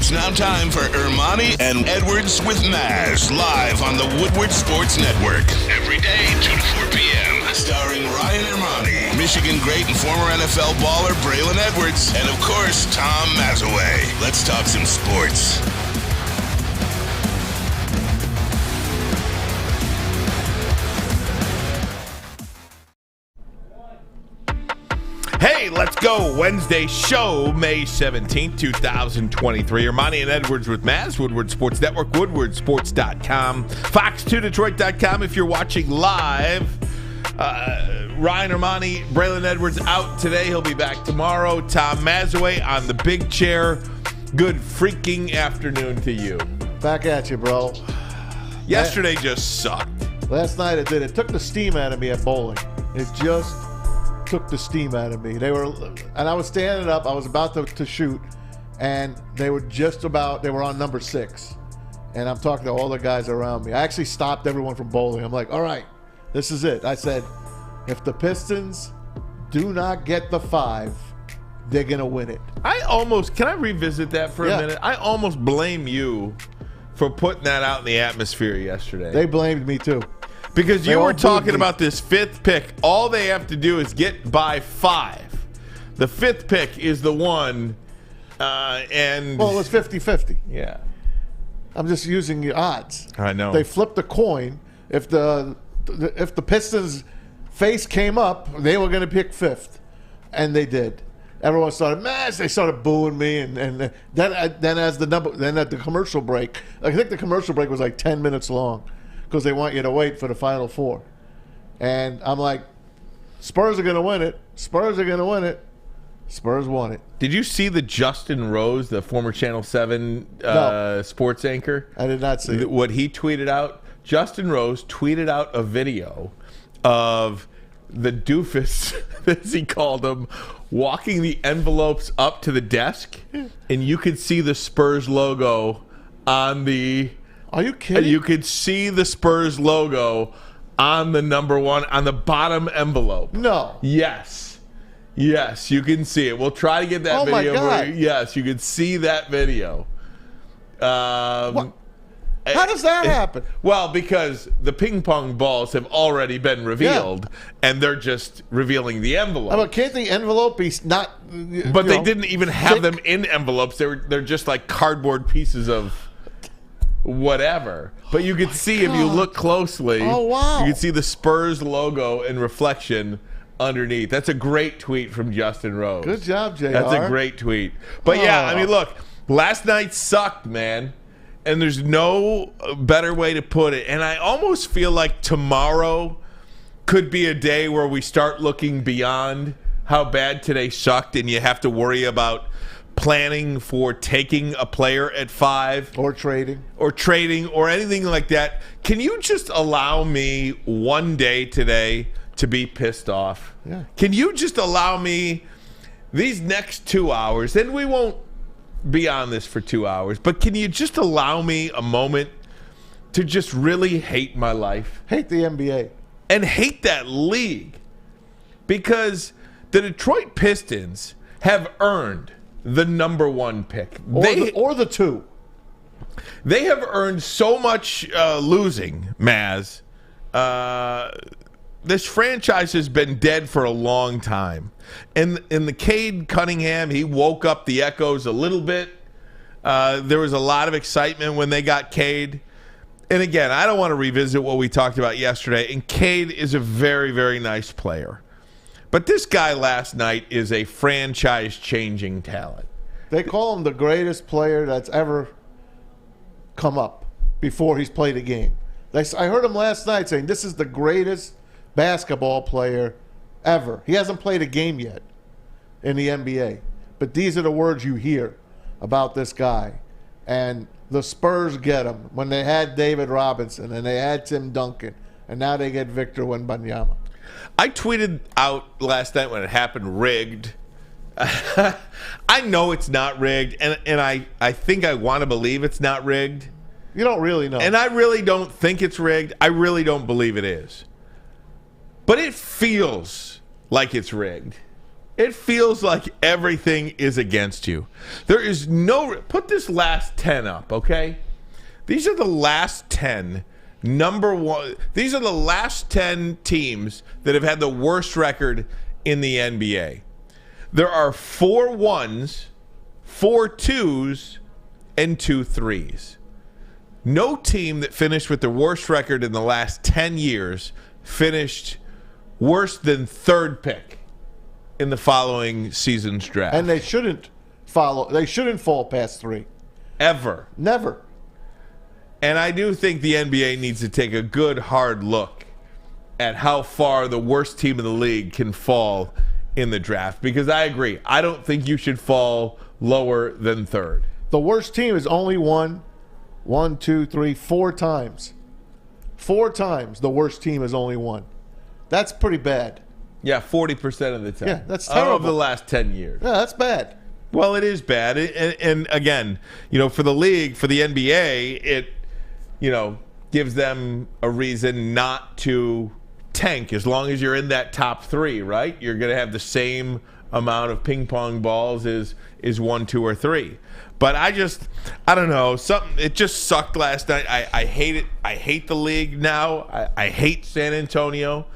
It's now time for Ermanni and Edwards with Maz, live on the Woodward Sports Network. Every day, 2 to 4 p.m. Starring Ryan Ermanni, Michigan great and former NFL baller Braylon Edwards, and of course, Tom Mazawey. Let's talk some sports. Hey, let's go. Wednesday show, May 17th, 2023. Ermanni and Edwards with Maz, Woodward Sports Network, woodwardsports.com, fox2detroit.com if you're watching live. Ryan Ermanni, Braylon Edwards out today. He'll be back tomorrow. Tom Mazawey on the big chair. Good freaking afternoon to you. Back at you, bro. Yesterday just sucked. Last night it did. It took the steam out of me at bowling. It just took the steam out of me. And I was standing up. I was about to shoot, and they were on number 6. And I'm talking to all the guys around me. I actually stopped everyone from bowling. I'm like, all right, this is it. I said, if the Pistons do not get the 5, they're going to win it. Can I revisit that for a minute? I almost blame you for putting that out in the atmosphere yesterday. They blamed me too. Because you were talking about this 5th pick. All they have to do is get by 5. The 5th pick is the one, and... Well, it's 50-50. Yeah. I'm just using the odds. I know. They flipped a coin. If the Pistons' face came up, they were going to pick 5th. And they did. Everyone started, they started booing me. And then at the commercial break, I think the commercial break was like 10 minutes long, because they want you to wait for the Final Four. And I'm like, Spurs are going to win it. Spurs are going to win it. Spurs won it. Did you see the Justin Rose, the former Channel 7 sports anchor? I did not see it. What he tweeted out? Justin Rose tweeted out a video of the doofus, as he called him, walking the envelopes up to the desk, and you could see the Spurs logo on the... Are you kidding? You could see the Spurs logo on the number 1 on the bottom envelope. No. Yes, you can see it. We'll try to get that video. My God. Yes, you can see that video. How does that happen? Well, because the ping pong balls have already been revealed, and they're just revealing the envelope. But can't the envelope be not? But they didn't even have them in envelopes. They're just like cardboard pieces of whatever. But you could see if you look closely. Oh, wow. You can see the Spurs logo in reflection underneath. That's a great tweet from Justin Rose. Good job, JR. That's a great tweet. But yeah, I mean, look, last night sucked, man. And there's no better way to put it. And I almost feel like tomorrow could be a day where we start looking beyond how bad today sucked, and you have to worry about planning for taking a player at 5 or trading or anything like that. Can you just allow me one day today to be pissed off? Yeah. Can you just allow me these next 2 hours? And we won't be on this for 2 hours, but can you just allow me a moment to just really hate my life? Hate the NBA. And hate that league. Because the Detroit Pistons have earned the number 1 pick. Or the 2. They have earned so much losing, Maz. This franchise has been dead for a long time. And the Cade Cunningham, he woke up the echoes a little bit. There was a lot of excitement when they got Cade. And again, I don't want to revisit what we talked about yesterday. And Cade is a very, very nice player. But this guy last night is a franchise-changing talent. They call him the greatest player that's ever come up before he's played a game. I heard him last night saying this is the greatest basketball player ever. He hasn't played a game yet in the NBA. But these are the words you hear about this guy. And the Spurs get him when they had David Robinson and they had Tim Duncan. And now they get Victor Wembanyama. I tweeted out last night when it happened, rigged. I know it's not rigged, and I think I want to believe it's not rigged. You don't really know. And I really don't think it's rigged. I really don't believe it is. But it feels like it's rigged. It feels like everything is against you. There is no... Put this last 10 up, okay? These are the last 10 number one. These are the last 10 teams that have had the worst record in the NBA. There are 4 1s, 4 2s, and 2 3s. No team that finished with the worst record in the last 10 years finished worse than third pick in the following season's draft. And they shouldn't fall past 3. Ever. Never. And I do think the NBA needs to take a good, hard look at how far the worst team in the league can fall in the draft. Because I agree. I don't think you should fall lower than third. The worst team is only won 4 times. 4 times the worst team is only won. That's pretty bad. Yeah, 40% of the time. Yeah, that's terrible. Of the last 10 years. Yeah, that's bad. Well, it is bad. And again, for the league, for the NBA, it, gives them a reason not to tank as long as you're in that top 3, right? You're going to have the same amount of ping pong balls as 1, 2, or 3. But I don't know. It just sucked last night. I hate it. I hate the league now. I hate San Antonio.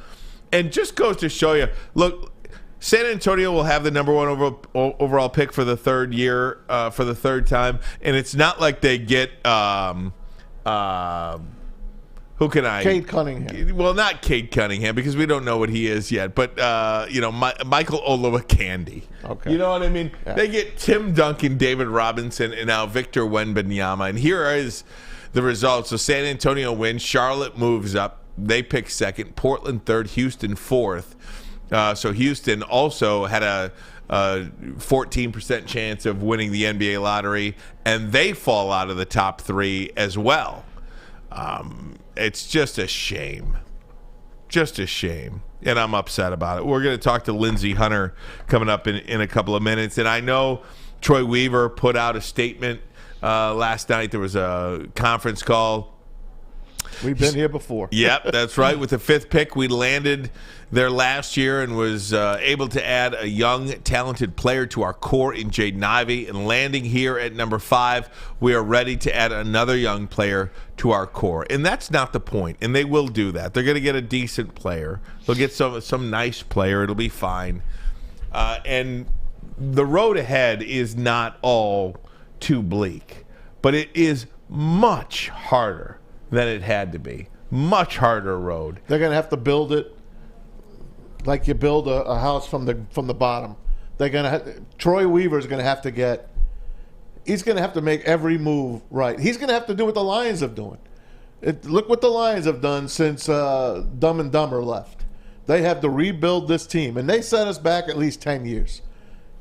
And just goes to show you, look, San Antonio will have the number 1 overall pick for the third year, for the third time. And it's not like they get, who can I? Cade Cunningham. Well, not Cade Cunningham, because we don't know what he is yet. But, Michael Olowokandi. Okay. You know what I mean? Yeah. They get Tim Duncan, David Robinson, and now Victor Wembanyama. And here is the results. So San Antonio wins. Charlotte moves up. They pick second. Portland third. Houston fourth. So Houston also had a 14% chance of winning the NBA lottery, and they fall out of the top 3 as well. It's just a shame. Just a shame. And I'm upset about it. We're going to talk to Lindsey Hunter coming up in a couple of minutes. And I know Troy Weaver put out a statement last night. There was a conference call. We've been here before. Yep, that's right. With the 5th pick, we landed there last year and was able to add a young, talented player to our core in Jaden Ivey. And landing here at number 5, we are ready to add another young player to our core. And that's not the point. And they will do that. They're going to get a decent player. They'll get some nice player. It'll be fine. And the road ahead is not all too bleak. But it is much harder than it had to be. Much harder road. They're going to have to build it like you build a house from the bottom. They're going to Troy Weaver's going to have to he's going to have to make every move right. He's going to have to do what the Lions have done. Look what the Lions have done since Dumb and Dumber left. They have to rebuild this team, and they set us back at least 10 years.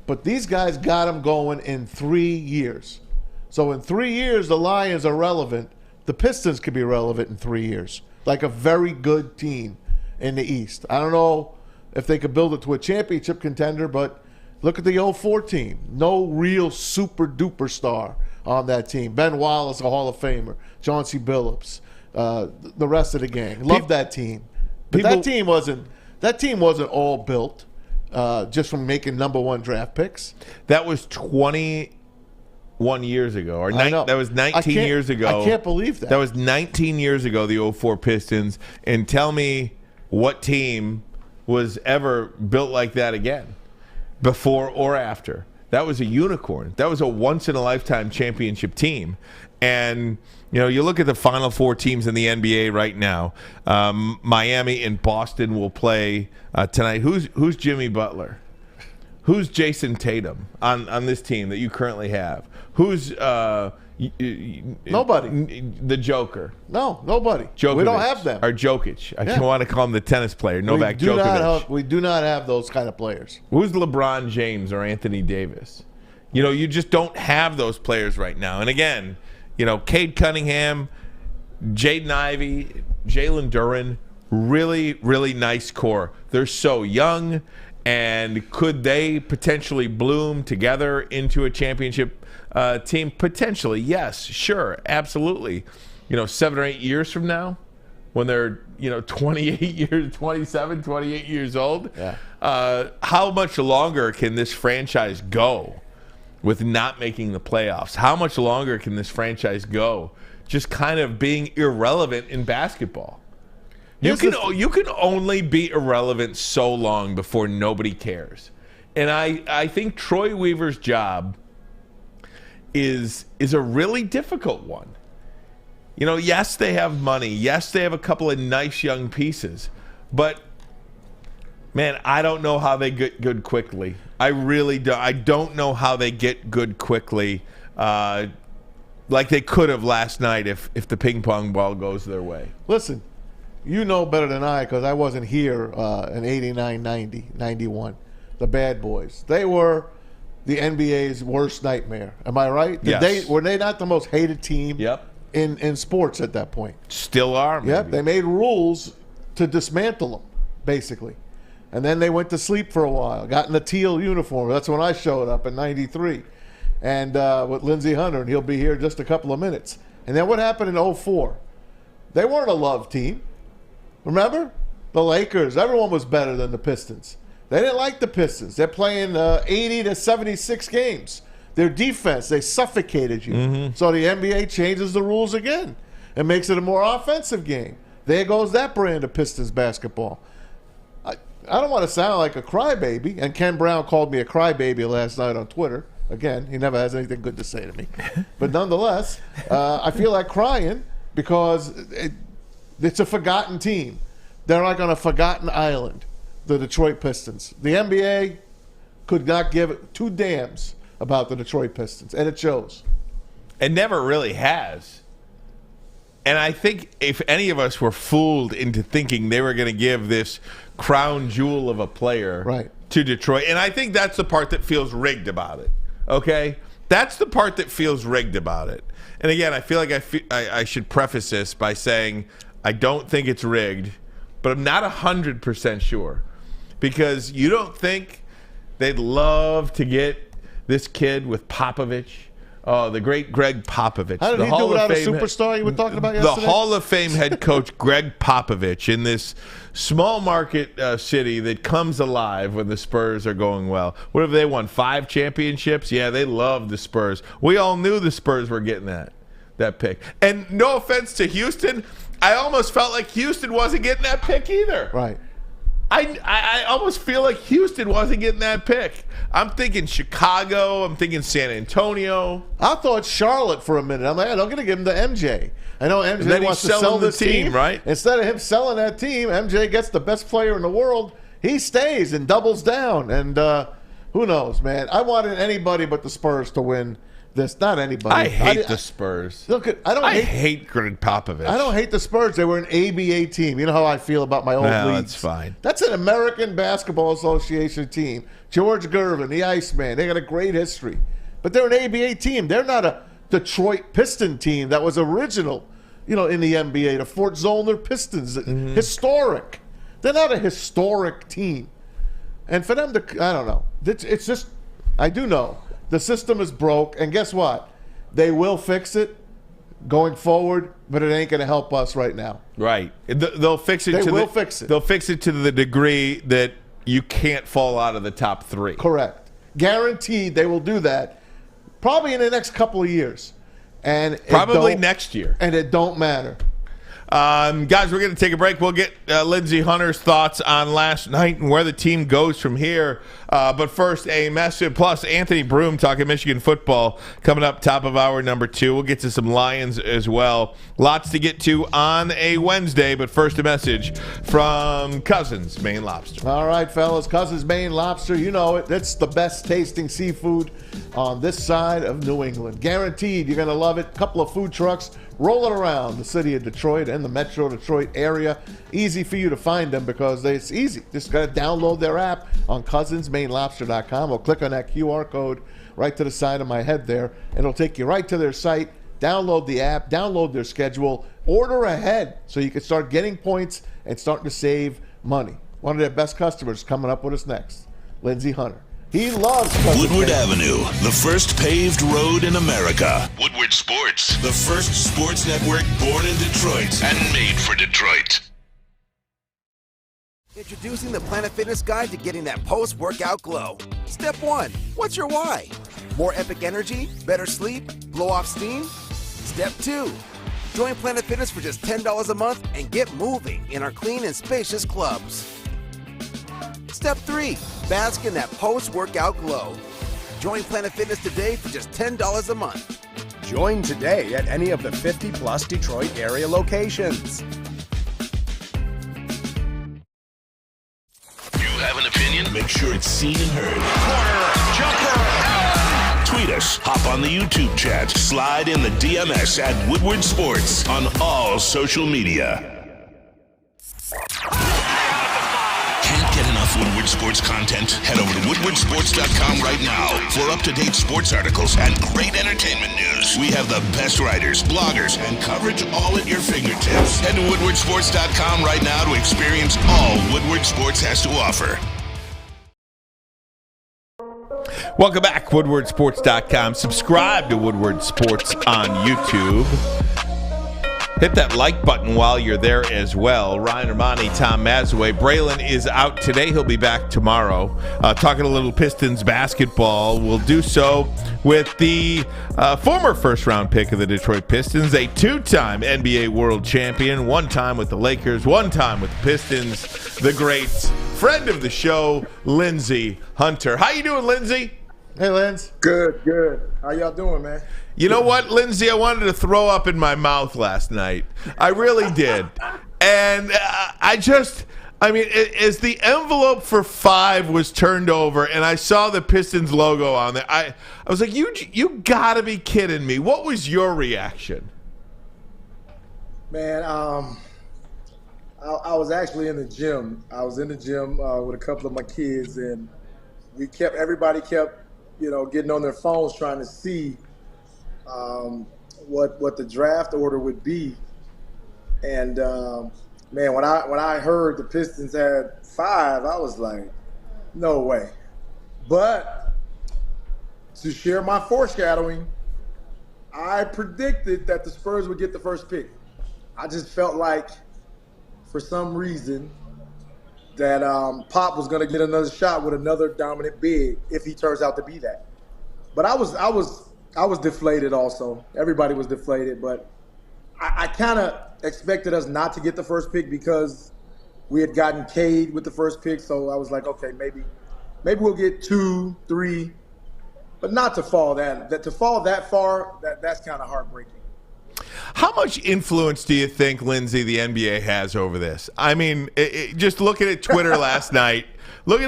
But these guys got them going in 3 years. So in 3 years, the Lions are relevant. The Pistons could be relevant in 3 years, like a very good team in the East. I don't know if they could build it to a championship contender, but look at the 04 team. No real super-duper star on that team. Ben Wallace, a Hall of Famer. Chauncey Billups, the rest of the gang. Love that team. But that team wasn't all built just from making number 1 draft picks. That was 21 years ago, or that was 19 years ago. I can't believe that. That was 19 years ago, the 04 Pistons. And tell me what team was ever built like that again, before or after. That was a unicorn. That was a once-in-a-lifetime championship team. And, you look at the Final Four teams in the NBA right now. Miami and Boston will play tonight. Who's Jimmy Butler? Who's Jason Tatum on this team that you currently have? Who's nobody? The Joker? No, nobody. Djokovic, we don't have them. Or Jokic. I want to call him the tennis player. Novak Djokovic. We do not have those kind of players. Who's LeBron James or Anthony Davis? You just don't have those players right now. And again, Cade Cunningham, Jaden Ivey, Jalen Duren, really, really nice core. They're so young. And could they potentially bloom together into a championship team? Potentially, yes, sure, absolutely. 7 or 8 years from now, when they're 27, 28 years old. Yeah. How much longer can this franchise go with not making the playoffs? How much longer can this franchise go just kind of being irrelevant in basketball? You can only be irrelevant so long before nobody cares. And I think Troy Weaver's job is a really difficult one. Yes, they have money. Yes, they have a couple of nice young pieces. But, man, I don't know how they get good quickly. I really don't. I don't know how they get good quickly like they could have last night if the ping pong ball goes their way. Listen, you know better than I because I wasn't here in 89, 90, 91. The Bad Boys. They were the NBA's worst nightmare. Am I right? Yes. Were they not the most hated team Yep. in sports at that point? Still are, maybe. Yep. They made rules to dismantle them, basically. And then they went to sleep for a while, got in the teal uniform. That's when I showed up in 93. And with Lindsey Hunter, and he'll be here in just a couple of minutes. And then what happened in 04? They weren't a love team. Remember? The Lakers, everyone was better than the Pistons. They didn't like the Pistons. They're playing 80 to 76 games. Their defense, they suffocated you. Mm-hmm. So the NBA changes the rules again and makes it a more offensive game. There goes that brand of Pistons basketball. I don't want to sound like a crybaby, and Ken Brown called me a crybaby last night on Twitter. Again, he never has anything good to say to me. But nonetheless, I feel like crying because it's a forgotten team. They're like on a forgotten island, the Detroit Pistons. The NBA could not give two damns about the Detroit Pistons, and it shows. It never really has. And I think if any of us were fooled into thinking they were going to give this crown jewel of a player to Detroit, and I think that's the part that feels rigged about it, okay? That's the part that feels rigged about it. And again, I feel like I should preface this by saying I don't think it's rigged, but I'm not 100% sure. Because you don't think they'd love to get this kid with Popovich? Oh, the great Greg Popovich. How did he do without a superstar you were talking about yesterday? The Hall of Fame head coach Greg Popovich in this small market city that comes alive when the Spurs are going well. What have they won? 5 championships? Yeah, they love the Spurs. We all knew the Spurs were getting that pick. And no offense to Houston, I almost felt like Houston wasn't getting that pick either. Right. I almost feel like Houston wasn't getting that pick. I'm thinking Chicago. I'm thinking San Antonio. I thought Charlotte for a minute. I'm like, I'm going to give him to MJ. I know MJ wants to sell the team, right? Instead of him selling that team, MJ gets the best player in the world. He stays and doubles down. And who knows, man? I wanted anybody but the Spurs to win this. Not anybody. I hate the Spurs. Look, I hate Greg Popovich. I don't hate the Spurs. They were an ABA team. You know how I feel about my old leagues. That's fine. That's an American Basketball Association team. George Gervin, the Iceman. They got a great history. But they're an ABA team. They're not a Detroit Piston team that was original, in the NBA. The Fort Zollner Pistons. Mm-hmm. Historic. They're not a historic team. And for them to, I don't know. It's just, I do know. The system is broke, and guess what? They will fix it going forward, but it ain't going to help us right now. Right. They'll fix it. Fix it. They'll fix it to the degree that you can't fall out of the top 3. Correct. Guaranteed they will do that probably in the next couple of years. And probably next year. And it don't matter. Guys, we're going to take a break. We'll get Lindsey Hunter's thoughts on last night and where the team goes from here. But first, a message. Plus, Anthony Broome talking Michigan football coming up top of hour number 2. We'll get to some Lions as well. Lots to get to on a Wednesday. But first, a message from Cousins Maine Lobster. All right, fellas. Cousins Maine Lobster. You know it. That's the best tasting seafood on this side of New England. Guaranteed you're going to love it. Couple of food trucks rolling around the city of Detroit and the Metro Detroit area. Easy for you to find them because it's easy. Just got to download their app on cousinsmainelobster.com or click on that QR code right to the side of my head there, and it'll take you right to their site. Download the app, download their schedule, order ahead so you can start getting points and starting to save money. One of their best customers coming up with us next, Lindsey Hunter. He loves Cousin Woodward Pete. Avenue, the first paved road in America. Woodward Sports, the first sports network born in Detroit and made for Detroit. Introducing the Planet Fitness Guide to getting that post-workout glow. Step 1. What's your why? More epic energy? Better sleep? Blow off steam? Step 2. Join Planet Fitness for just $10 a month and get moving in our clean and spacious clubs. Step 3. Bask in that post-workout glow. Join Planet Fitness today for just $10 a month. Join today at any of the 50-plus Detroit area locations. You have an opinion? Make sure it's seen and heard. Corner, jumper, tweet us, hop on the YouTube chat, slide in the DMS at Woodward Sports on all social media. Can't get enough Woodward Sports content? Head over to woodwardsports.com right now for up-to-date sports articles and great entertainment news. We have the best writers, bloggers, and coverage all at your fingertips. Head to woodwardsports.com right now to experience all Woodward Sports has to offer. Welcome back, woodwardsports.com. Subscribe to Woodward Sports on YouTube. Hit that like button while you're there as well. Ryan Ermanni, Tom Mazawey. Braylon is out today. He'll be back tomorrow. Talking a little Pistons basketball. We'll do so with the former first-round pick of the Detroit Pistons, a two-time NBA world champion, one time with the Lakers, one time with the Pistons, the great friend of the show, Lindsey Hunter. How you doing, Lindsey? Hey, Linz. Good. How y'all doing, man? You know what, Lindsey? I wanted to throw up in my mouth last night. I really did. And as the envelope for 5 was turned over and I saw the Pistons logo on there, I was like, you got to be kidding me. What was your reaction? Man, I was actually in the gym. I was in the gym with a couple of my kids, and everybody kept, getting on their phones trying to see what the draft order would be. And man, when I heard the Pistons had 5, I was like, no way. But to share my foreshadowing, I predicted that the Spurs would get the first pick. I just felt like, for some reason, that Pop was going to get another shot with another dominant big if he turns out to be that. But I was deflated also. Everybody was deflated, but I kind of expected us not to get the first pick because we had gotten Cade with the first pick. So I was like, okay, maybe we'll get 2, 3, but not to fall that far. That's kind of heartbreaking. How much influence do you think, Lindsey, the NBA has over this? I mean, just looking at Twitter last night. I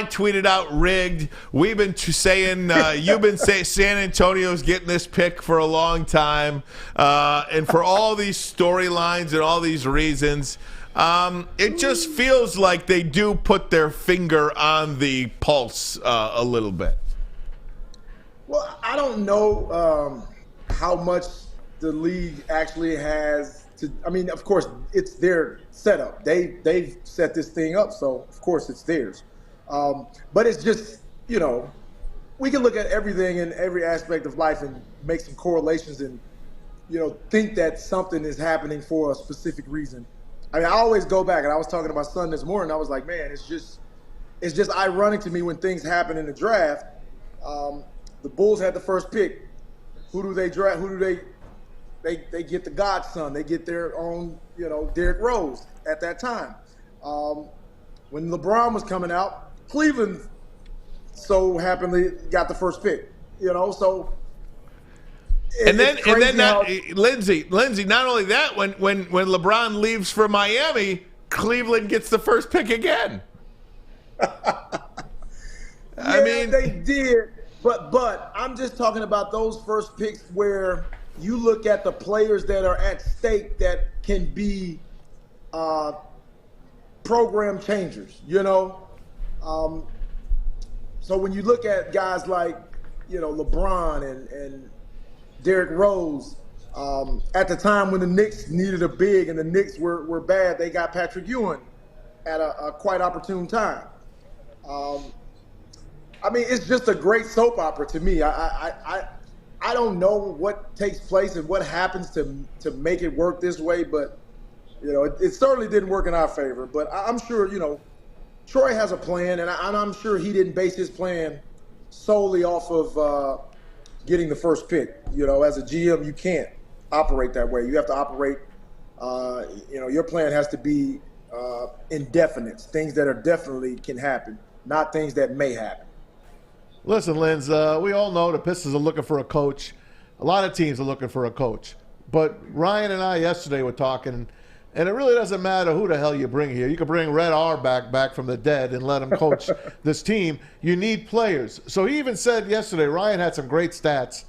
tweeted out rigged. We've been saying, you've been saying San Antonio's getting this pick for a long time. And for all these storylines and all these reasons, it just feels like they do put their finger on the pulse a little bit. Well, I don't know how much the league actually has to. I mean, of course, it's their setup. They've set this thing up, so of course it's theirs. But it's just, we can look at everything in every aspect of life and make some correlations and, think that something is happening for a specific reason. I mean, I always go back, and I was talking to my son this morning. I was like, man, it's just ironic to me when things happen in the draft. The Bulls had the first pick. Who do they draft? Who do they get the godson? They get their own, Derrick Rose at that time. When LeBron was coming out, Cleveland so happily got the first pick. So. Lindsey, not only that, when LeBron leaves for Miami, Cleveland gets the first pick again. They did. But I'm just talking about those first picks where you look at the players that are at stake that can be program changers, So when you look at guys like, LeBron and Derrick Rose, at the time when the Knicks needed a big and the Knicks were bad, they got Patrick Ewing at a quite opportune time. I mean, it's just a great soap opera to me. I don't know what takes place and what happens to make it work this way, but it certainly didn't work in our favor. But I'm sure Troy has a plan, and I'm sure he didn't base his plan solely off of getting the first pick. As a GM, you can't operate that way. You have to operate. Your plan has to be indefinite, things that are definitely can happen, not things that may happen. Listen, Linz, we all know the Pistons are looking for a coach. A lot of teams are looking for a coach. But Ryan and I yesterday were talking, and it really doesn't matter who the hell you bring here. You can bring Red Auerbach back from the dead and let him coach this team. You need players. So he even said yesterday, Ryan had some great stats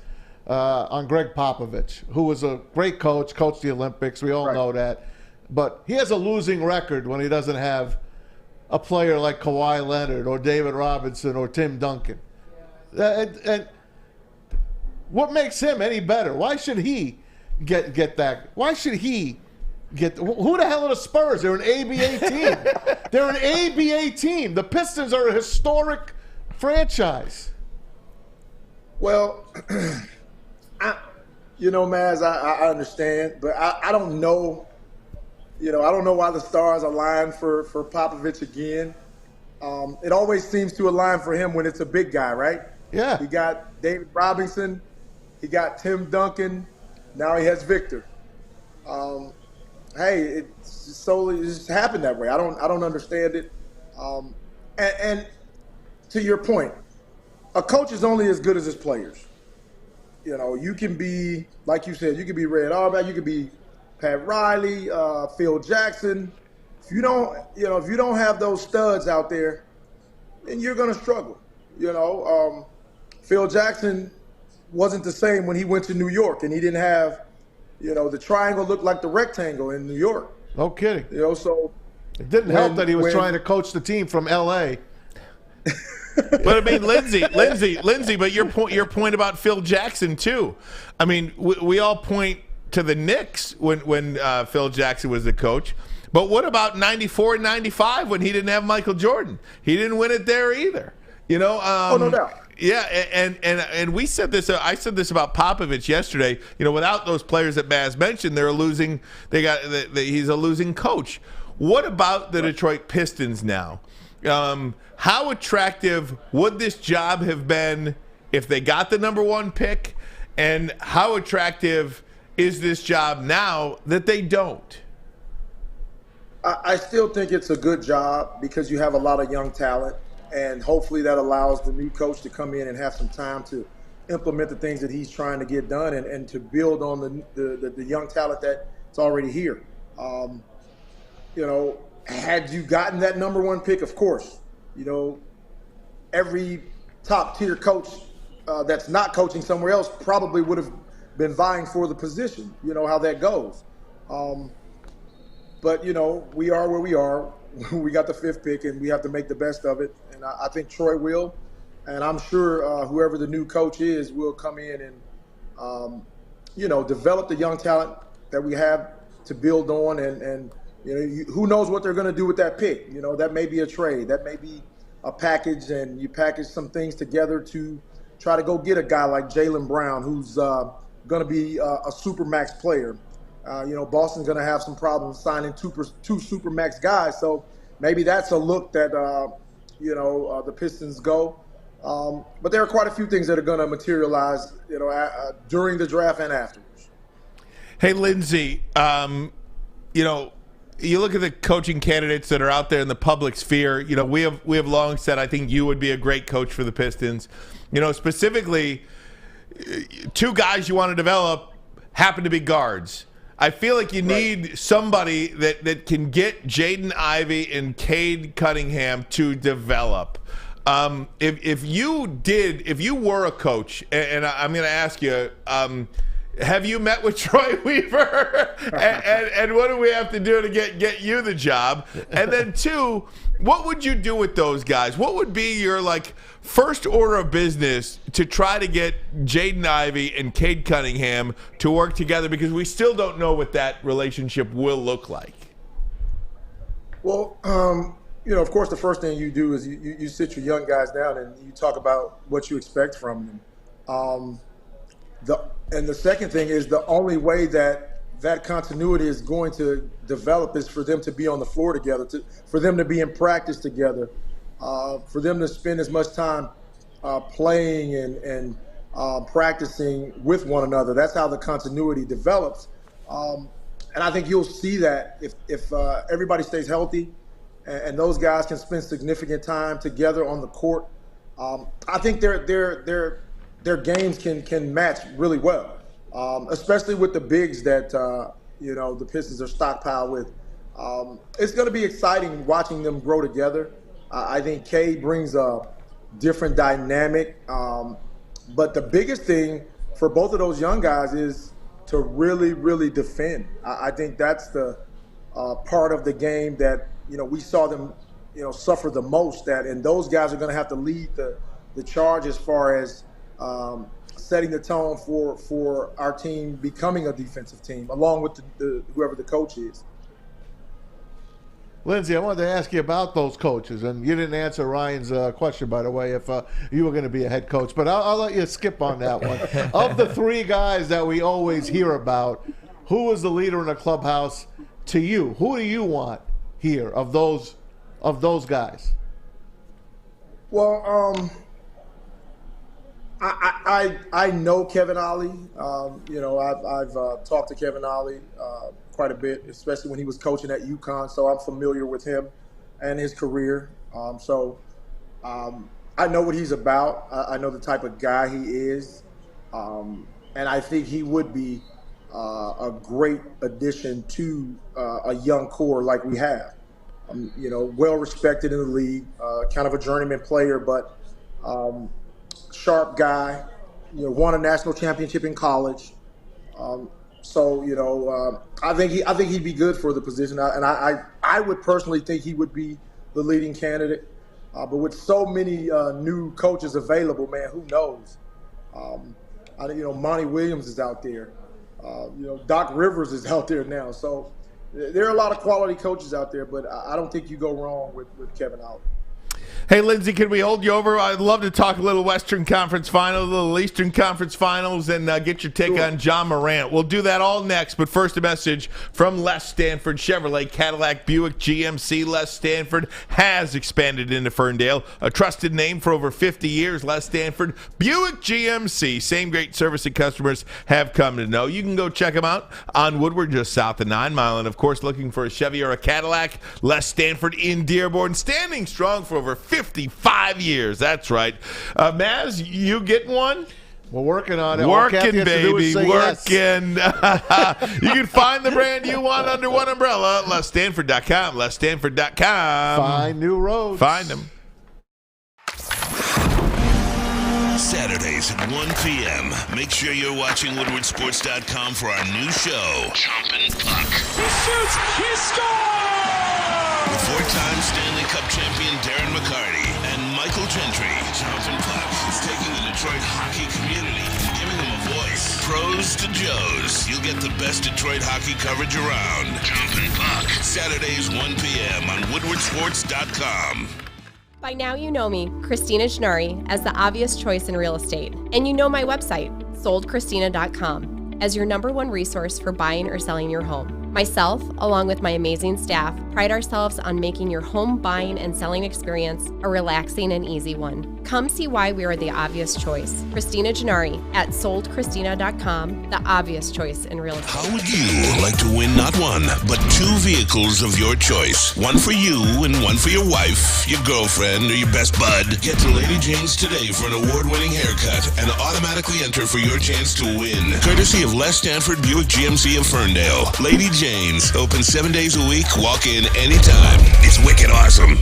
on Greg Popovich, who was a great coach, coached the Olympics. We all know that. But he has a losing record when he doesn't have a player like Kawhi Leonard or David Robinson or Tim Duncan. And what makes him any better? Why should he get that? Why should he get? Who the hell are the Spurs? They're an ABA team. They're an ABA team. The Pistons are a historic franchise. Well, Maz, I understand, but I don't know. I don't know why the stars align for Popovich again. It always seems to align for him when it's a big guy, right? Yeah. He got David Robinson. He got Tim Duncan. Now he has Victor. It just happened that way. I don't understand it. And to your point, a coach is only as good as his players. You can be, like you said, you can be Red Auerbach, you can be Pat Riley, Phil Jackson. If you don't have those studs out there, then you're going to struggle. Phil Jackson wasn't the same when he went to New York, and he didn't have, the triangle looked like the rectangle in New York. No kidding. So it didn't help that he was trying to coach the team from L.A. But I mean, Lindsey. But your point about Phil Jackson too. I mean, we all point to the Knicks when Phil Jackson was the coach. But what about 94 and 95 when he didn't have Michael Jordan? He didn't win it there either. No doubt. Yeah, and we said this. I said this about Popovich yesterday. Without those players that Maz mentioned, they're losing. He's a losing coach. What about the Detroit Pistons now? How attractive would this job have been if they got the number one pick? And how attractive is this job now that they don't? I still think it's a good job because you have a lot of young talent. And hopefully that allows the new coach to come in and have some time to implement the things that he's trying to get done and to build on the young talent that's already here. Had you gotten that number one pick, of course, every top tier coach that's not coaching somewhere else probably would have been vying for the position. You know how that goes. But we are where we are. We got the fifth pick, and we have to make the best of it. And I think Troy will, and I'm sure whoever the new coach is will come in and, develop the young talent that we have to build on. And who knows what they're going to do with that pick? That may be a trade, that may be a package, and you package some things together to try to go get a guy like Jaylen Brown, who's going to be a supermax player. Boston's going to have some problems signing two supermax guys, so maybe that's a look that the Pistons go. But there are quite a few things that are going to materialize, during the draft and afterwards. Hey, Lindsey, you look at the coaching candidates that are out there in the public sphere. We have long said I think you would be a great coach for the Pistons. Specifically, two guys you want to develop happen to be guards. I feel like you need somebody that can get Jaden Ivey and Cade Cunningham to develop. If you were a coach, and I'm going to ask you, have you met with Troy Weaver? and what do we have to do to get you the job? And then two, what would you do with those guys? What would be your first order of business to try to get Jaden Ivey and Cade Cunningham to work together? Because we still don't know what that relationship will look like. Well, of course, the first thing you do is you sit your young guys down and you talk about what you expect from them. And the second thing is the only way that continuity is going to develop is for them to be on the floor together, for them to be in practice together, for them to spend as much time playing and practicing with one another. That's how the continuity develops. And I think you'll see that if everybody stays healthy and those guys can spend significant time together on the court. I think their games can match really well, especially with the bigs that the Pistons are stockpiled with. It's going to be exciting watching them grow together. I think K brings a different dynamic, but the biggest thing for both of those young guys is to really, really defend. I think that's the part of the game that we saw them suffer the most at, and those guys are going to have to lead the charge as far as setting the tone for our team becoming a defensive team, along with whoever the coach is. Lindsey, I wanted to ask you about those coaches, and you didn't answer Ryan's question, by the way, if you were going to be a head coach. But I'll let you skip on that one. Of the three guys that we always hear about, who was the leader in the clubhouse to you? Who do you want here of those guys? Well, I know Kevin Ollie. I've talked to Kevin Ollie quite a bit, especially when he was coaching at UConn. So I'm familiar with him and his career. I know what he's about. I know the type of guy he is, and I think he would be a great addition to a young core like we have. Well respected in the league, kind of a journeyman player, but sharp guy. Won a national championship in college. I think he'd be good for the position, and I would personally think he would be the leading candidate. But with so many new coaches available, man, who knows? Monty Williams is out there. Doc Rivers is out there now. So there are a lot of quality coaches out there, but I don't think you go wrong with Kevin Ollie. Hey, Lindsey, can we hold you over? I'd love to talk a little Western Conference Finals, a little Eastern Conference Finals, and get your take on John Morant. We'll do that all next, but first a message from Les Stanford Chevrolet Cadillac Buick GMC. Les Stanford has expanded into Ferndale, a trusted name for over 50 years. Les Stanford Buick GMC, same great service that customers have come to know. You can go check them out on Woodward, just south of 9 Mile, and of course, looking for a Chevy or a Cadillac, Les Stanford in Dearborn, standing strong for over 55 years. That's right. Maz, you getting one? We're working on it. Working, baby. Working. Yes. You can find the brand you want under one umbrella. LesStanford.com. LesStanford.com. Find new roads. Find them. Saturdays at 1 p.m. Make sure you're watching WoodwardSports.com for our new show, Chompin' Puck. He shoots. He scores! With four-time Stanley Cup champion Darren McCarty and Michael Gentry, Chompin' Puck is taking the Detroit hockey community and giving them a voice. Pros to Joes. You'll get the best Detroit hockey coverage around. Chompin' Puck. Saturdays 1 p.m. on WoodwardSports.com. By now you know me, Christina Gennari, as the obvious choice in real estate. And you know my website, soldchristina.com, as your #1 resource for buying or selling your home. Myself, along with my amazing staff, pride ourselves on making your home buying and selling experience a relaxing and easy one. Come see why we are the obvious choice. Christina Gennari at soldchristina.com, the obvious choice in real estate. How would you like to win not one, but 2 vehicles of your choice? One for you and one for your wife, your girlfriend, or your best bud. Get to Lady Jane's today for an award-winning haircut and automatically enter for your chance to win. Courtesy of Les Stanford Buick GMC of Ferndale. Lady Jane's, open 7 days a week, walk in anytime. It's wicked awesome.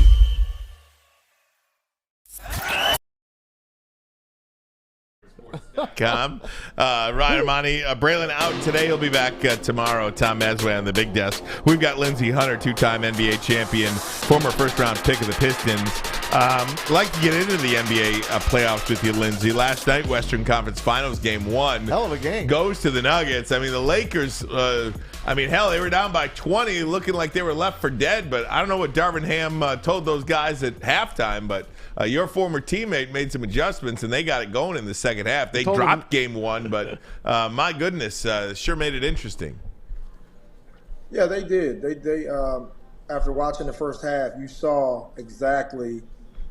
Ryan Ermanni, Braylon out today. He'll be back tomorrow. Tom Mazawey on the big desk. We've got Lindsey Hunter, two-time NBA champion, former first-round pick of the Pistons. I'd like to get into the NBA playoffs with you, Lindsey. Last night, Western Conference Finals, Game 1. Hell of a game. Goes to the Nuggets. I mean, the Lakers, they were down by 20, looking like they were left for dead. But I don't know what Darvin Ham told those guys at halftime, but your former teammate made some adjustments, and they got it going in the second half. They dropped Game 1, but my goodness, sure made it interesting. Yeah, they did. They after watching the first half, you saw exactly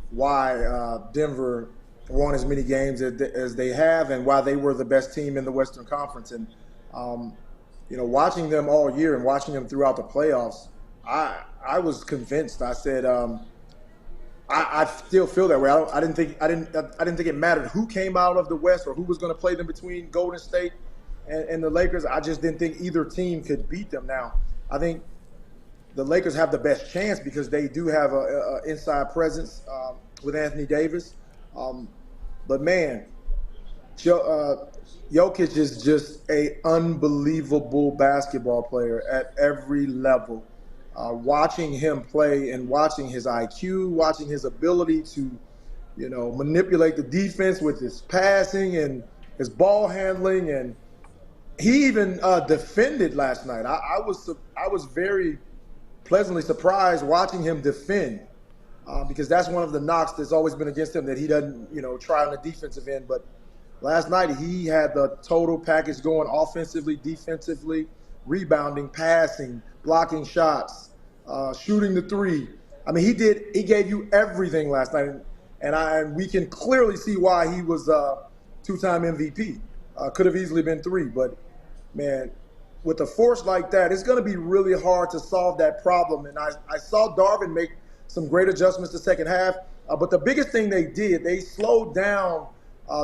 why Denver won as many games as they have, and why they were the best team in the Western Conference. And watching them all year and watching them throughout the playoffs, I was convinced. I said, I still feel that way. I didn't think it mattered who came out of the West or who was going to play them between Golden State and the Lakers. I just didn't think either team could beat them. Now, I think the Lakers have the best chance because they do have a inside presence with Anthony Davis. But man, Jokic is just an unbelievable basketball player at every level. Watching him play and watching his IQ, watching his ability to, manipulate the defense with his passing and his ball handling, and he even defended last night. I was very pleasantly surprised watching him defend because that's one of the knocks that's always been against him, that he doesn't, try on the defensive end. But last night he had the total package going offensively, defensively, rebounding, passing, blocking shots, shooting the three. I mean, he gave you everything last night, and we can clearly see why he was two-time MVP. Could have easily been 3, but man, with a force like that, it's going to be really hard to solve that problem. And I saw Darvin make some great adjustments the second half, but the biggest thing they did, they slowed down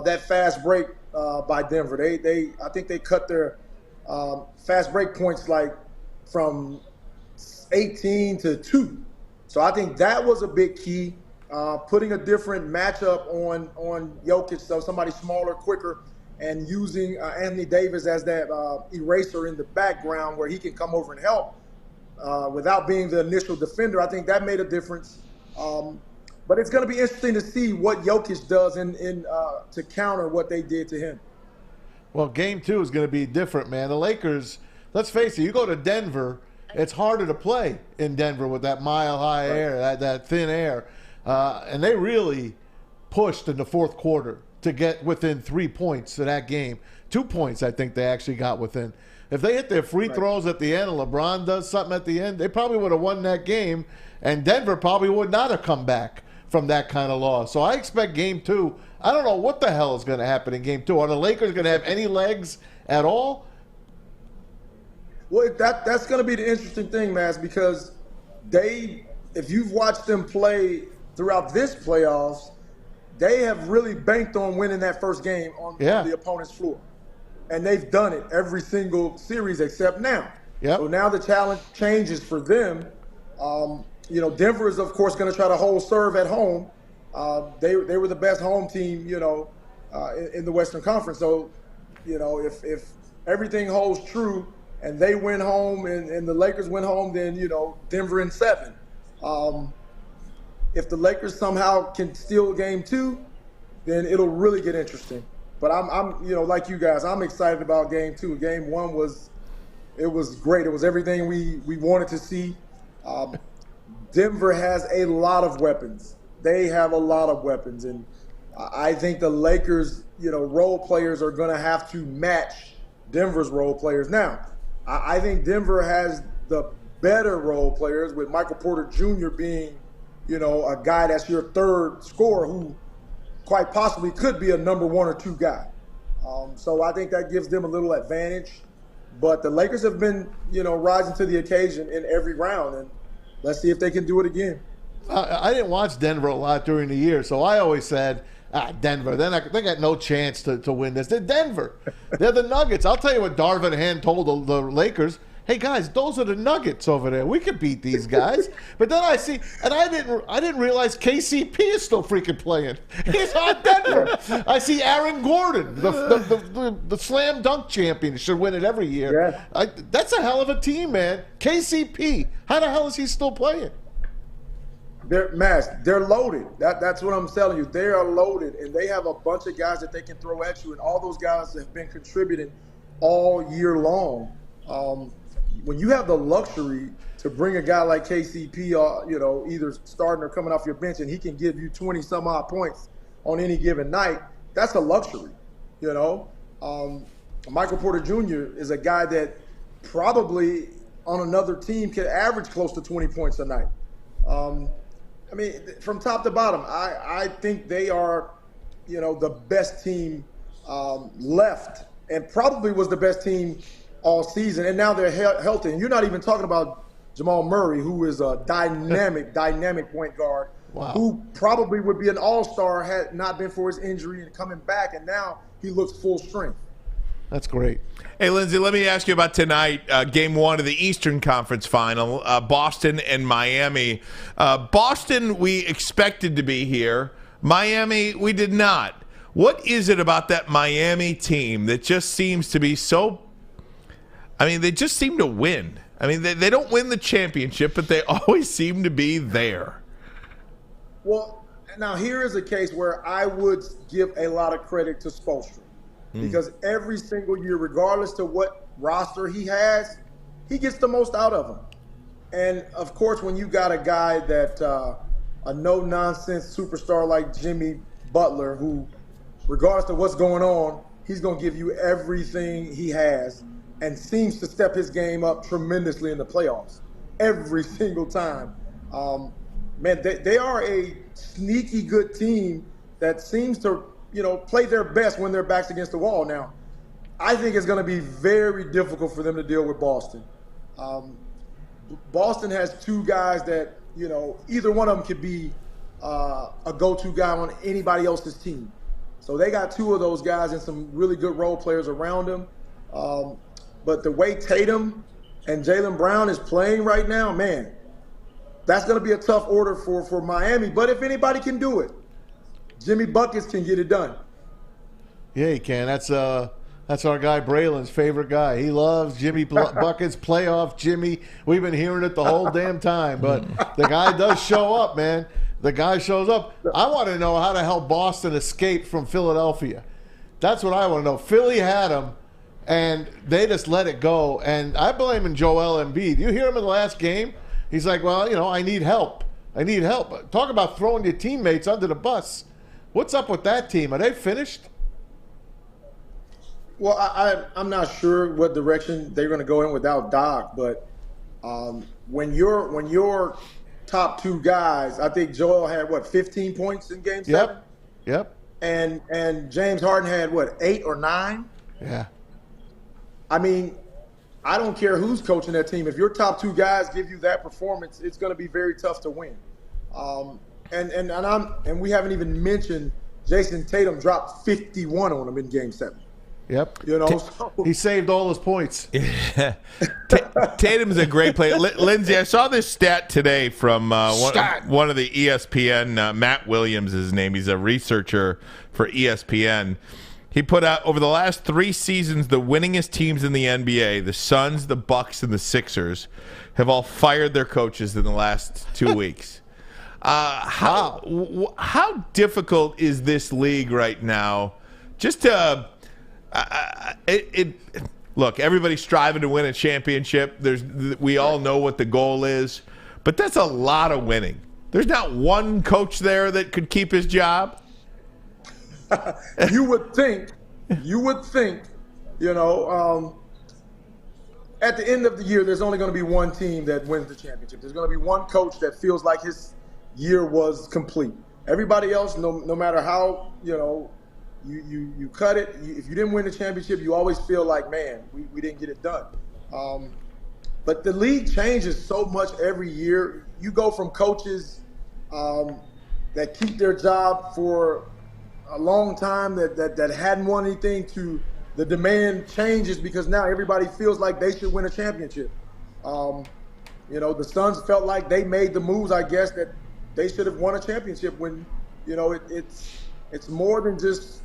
that fast break by Denver. I think they cut their fast break points from 18 to 2. So I think that was a big key, putting a different matchup on Jokic, so somebody smaller, quicker, and using Anthony Davis as that eraser in the background where he can come over and help without being the initial defender. I think that made a difference. But it's going to be interesting to see what Jokic does to counter what they did to him. Well, Game 2 is going to be different, man. The Lakers, let's face it, you go to Denver, it's harder to play in Denver with that mile-high air, that thin air. And they really pushed in the fourth quarter to get within 3 points of that game. 2 points, I think they actually got within. If they hit their free throws at the end and LeBron does something at the end, they probably would have won that game, and Denver probably would not have come back from that kind of loss. So I expect Game 2. I don't know what the hell is going to happen in Game 2. Are the Lakers going to have any legs at all? Well, that's going to be the interesting thing, Mass, because if you've watched them play throughout this playoffs, they have really banked on winning that first game on the opponent's floor. And they've done it every single series except now. Yep. So now the challenge changes for them. Denver is, of course, going to try to hold serve at home. They were the best home team, in the Western Conference. So, if everything holds true and they win home and the Lakers win home, then, Denver in 7. If the Lakers somehow can steal Game 2, then it'll really get interesting. But I'm like you guys, I'm excited about Game 2. Game 1 was great. It was everything we wanted to see. Denver has a lot of weapons. They have a lot of weapons, and I think the Lakers, role players are going to have to match Denver's role players. Now, I think Denver has the better role players, with Michael Porter Jr. being, a guy that's your third scorer who quite possibly could be a number 1 or 2 guy. So I think that gives them a little advantage. But the Lakers have been, rising to the occasion in every round, and let's see if they can do it again. I didn't watch Denver a lot during the year, so I always said, Denver, they got no chance to win this. They're Denver. They're the Nuggets. I'll tell you what Darvin Ham told the Lakers. hey guys, those are the Nuggets over there. We could beat these guys. But then I see, and I didn't realize KCP is still freaking playing. He's on Denver. I see Aaron Gordon, the slam dunk champion, should win it every year. Yeah. That's a hell of a team, man. KCP, how the hell is he still playing? They're loaded. That's what I'm telling you. They are loaded, and they have a bunch of guys that they can throw at you, and all those guys have been contributing all year long. When you have the luxury to bring a guy like KCP, either starting or coming off your bench, and he can give you 20-some-odd points on any given night, that's a luxury, Michael Porter Jr. is a guy that probably on another team could average close to 20 points a night. From top to bottom, I think they are, the best team left, and probably was the best team all season. And now they're healthy. And you're not even talking about Jamal Murray, who is a dynamic point guard, who probably would be an all-star had not been for his injury and coming back. And now he looks full strength. That's great. Hey, Lindsey, let me ask you about tonight, Game 1 of the Eastern Conference Final, Boston and Miami. Boston, we expected to be here. Miami, we did not. What is it about that Miami team that just seems to be so – they just seem to win. They don't win the championship, but they always seem to be there. Well, now here is a case where I would give a lot of credit to Spoelstra. Because every single year, regardless to what roster he has, he gets the most out of them. And, of course, when you got a guy that a no-nonsense superstar like Jimmy Butler, who, regardless of what's going on, he's going to give you everything he has and seems to step his game up tremendously in the playoffs every single time. They are a sneaky good team that seems to play their best when their back's against the wall. Now, I think it's going to be very difficult for them to deal with Boston. Boston has two guys that, either one of them could be a go-to guy on anybody else's team. So they got two of those guys and some really good role players around them. But the way Tatum and Jaylen Brown is playing right now, man, that's going to be a tough order for Miami. But if anybody can do it, Jimmy Buckets can get it done. Yeah, he can. That's our guy Braylon's favorite guy. He loves Jimmy Buckets, playoff Jimmy. We've been hearing it the whole damn time. But the guy does show up, man. The guy shows up. I want to know how the hell Boston escaped from Philadelphia. That's what I want to know. Philly had him, and they just let it go. And I blame him Joel Embiid. You hear him in the last game? He's like, well, I need help. I need help. Talk about throwing your teammates under the bus. What's up with that team? Are they finished? Well, I'm not sure what direction they're going to go in without Doc, but when your top two guys, I think Joel had 15 points in Game 7? Yep. And James Harden had 8 or 9? Yeah. I don't care who's coaching that team. If your top two guys give you that performance, it's going to be very tough to win. And we haven't even mentioned Jason Tatum dropped 51 on him in Game 7. Yep. He saved all his points. Tatum's a great player. Lindsey, I saw this stat today from one of the ESPN, Matt Williams is his name. He's a researcher for ESPN. He put out, over the last 3 seasons, the winningest teams in the NBA, the Suns, the Bucks, and the Sixers, have all fired their coaches in the last 2 weeks. How difficult is this league right now? Just to look, everybody's striving to win a championship. We all know what the goal is, but that's a lot of winning. There's not one coach there that could keep his job. You would think, at the end of the year, there's only going to be one team that wins the championship. There's going to be one coach that feels like his year was complete. Everybody else, no matter how, you cut it. If you didn't win the championship, you always feel like, man, we didn't get it done. But the league changes so much every year. You go from coaches that keep their job for a long time that hadn't won anything to the demand changes because now everybody feels like they should win a championship. The Suns felt like they made the moves, I guess, that they should have won a championship when, it's more than just,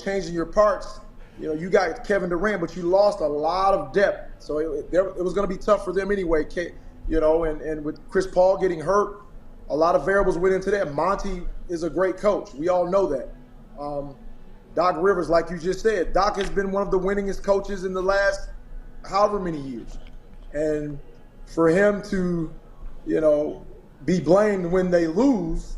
changing your parts. You got Kevin Durant, but you lost a lot of depth. So it was going to be tough for them anyway, and with Chris Paul getting hurt, a lot of variables went into that. Monty is a great coach. We all know that. Doc Rivers, like you just said, Doc has been one of the winningest coaches in the last however many years. And for him to, be blamed when they lose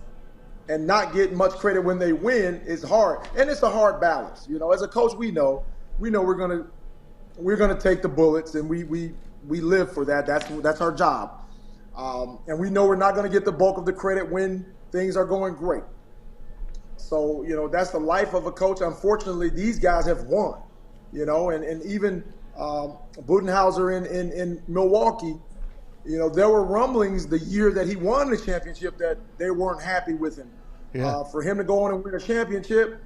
and not get much credit when they win is hard. And it's a hard balance. As a coach, we know we're gonna take the bullets, and we live for that. That's our job. And we know we're not gonna get the bulk of the credit when things are going great. So, that's the life of a coach. Unfortunately, these guys have won, and even Budenholzer in Milwaukee, there were rumblings the year that he won the championship that they weren't happy with him. Yeah. For him to go on and win a championship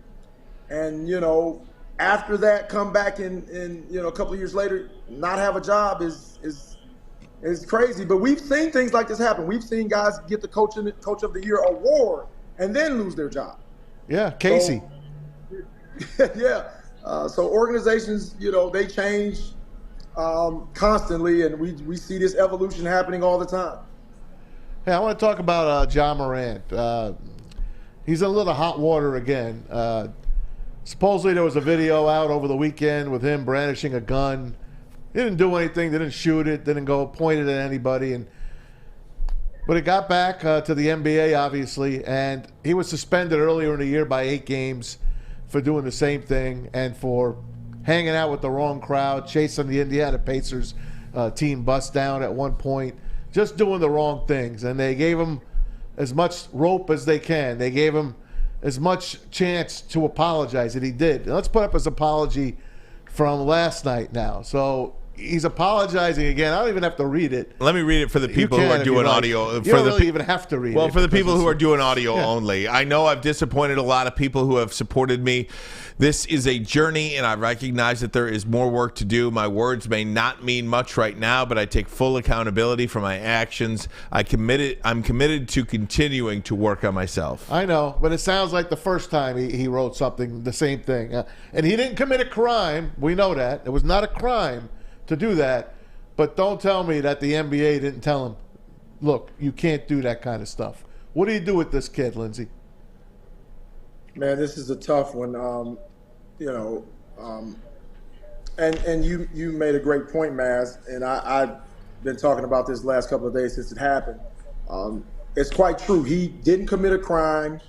and, after that come back and a couple of years later not have a job is crazy. But we've seen things like this happen. We've seen guys get the Coach of the Year award and then lose their job. Yeah, Casey. So, yeah. So organizations, they change constantly, and we see this evolution happening all the time. Hey, I want to talk about John Morant. He's in a little hot water again. Supposedly there was a video out over the weekend with him brandishing a gun. He didn't do anything. Didn't shoot it. Didn't go point it at anybody. But it got back to the NBA, obviously, and he was suspended earlier in the year by 8 games for doing the same thing and for hanging out with the wrong crowd, chasing the Indiana Pacers team bus down at one point, just doing the wrong things. And they gave him as much rope as they can. They gave him as much chance to apologize, and he did. And let's put up his apology from last night now. So he's apologizing again. I don't even have to read it. Let me read it for the people who are doing audio. You don't really even have to read it. Well, for the people who are doing audio only. I know I've disappointed a lot of people who have supported me. This is a journey, and I recognize that there is more work to do. My words may not mean much right now, but I take full accountability for my actions. I'm committed to continuing to work on myself. I know, but it sounds like the first time he wrote something, the same thing. And he didn't commit a crime. We know that. It was not a crime to do that. But don't tell me that the NBA didn't tell him, look, you can't do that kind of stuff. What do you do with this kid, Lindsey? Man, this is a tough one. And you made a great point, Maz, and I've been talking about this last couple of days since it happened. It's quite true. He didn't commit a crime.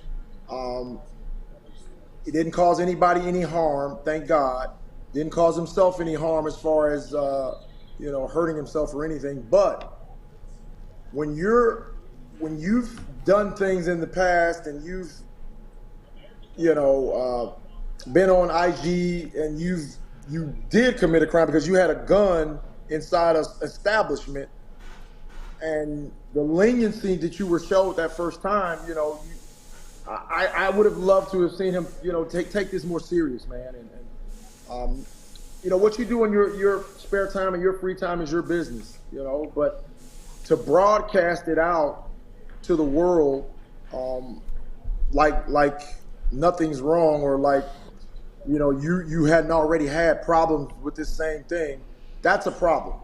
He didn't cause anybody any harm, thank God. Didn't cause himself any harm as far as hurting himself or anything. But when you've done things in the past and you've been on IG and you did commit a crime because you had a gun inside an establishment, and the leniency that you were showed that first time, I would have loved to have seen him, take this more serious, man. And what you do in your spare time and your free time is your business, but to broadcast it out to the world, like nothing's wrong, or like, you hadn't already had problems with this same thing, that's a problem,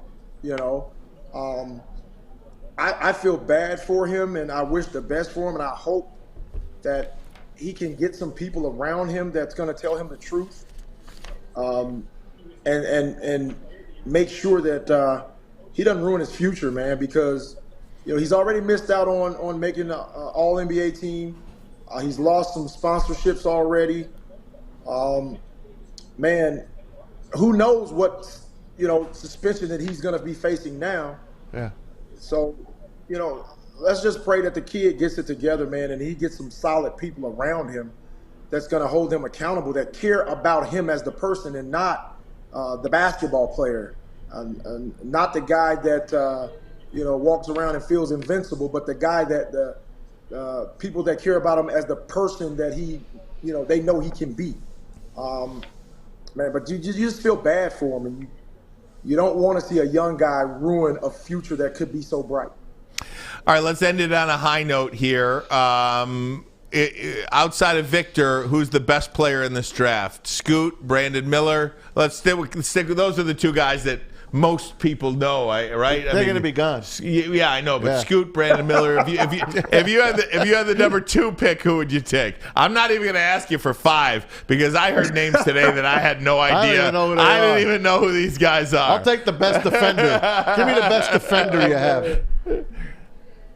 I feel bad for him, and I wish the best for him, and I hope that he can get some people around him that's going to tell him the truth, and make sure that he doesn't ruin his future, man, because he's already missed out on making an All-NBA team. He's lost some sponsorships already. Man, who knows what suspension that he's going to be facing now. Yeah. So, let's just pray that the kid gets it together, man, and he gets some solid people around him that's going to hold him accountable, that care about him as the person and not the basketball player, not the guy that walks around and feels invincible, but the guy that the people that care about him as the person that he, they know he can be. man. But you just feel bad for him, and you don't want to see a young guy ruin a future that could be so bright. All right, let's end it on a high note here. Outside of Victor, who's the best player in this draft? Scoot, Brandon Miller. Let's stick with those are the two guys that most people know, right? They're going to be gone. Yeah, I know, but Scoot, Brandon Miller. If you had the number 2 pick, who would you take? I'm not even going to ask you for 5 because I heard names today that I had no idea. I didn't even know who these guys are. I'll take the best defender. Give me the best defender you have.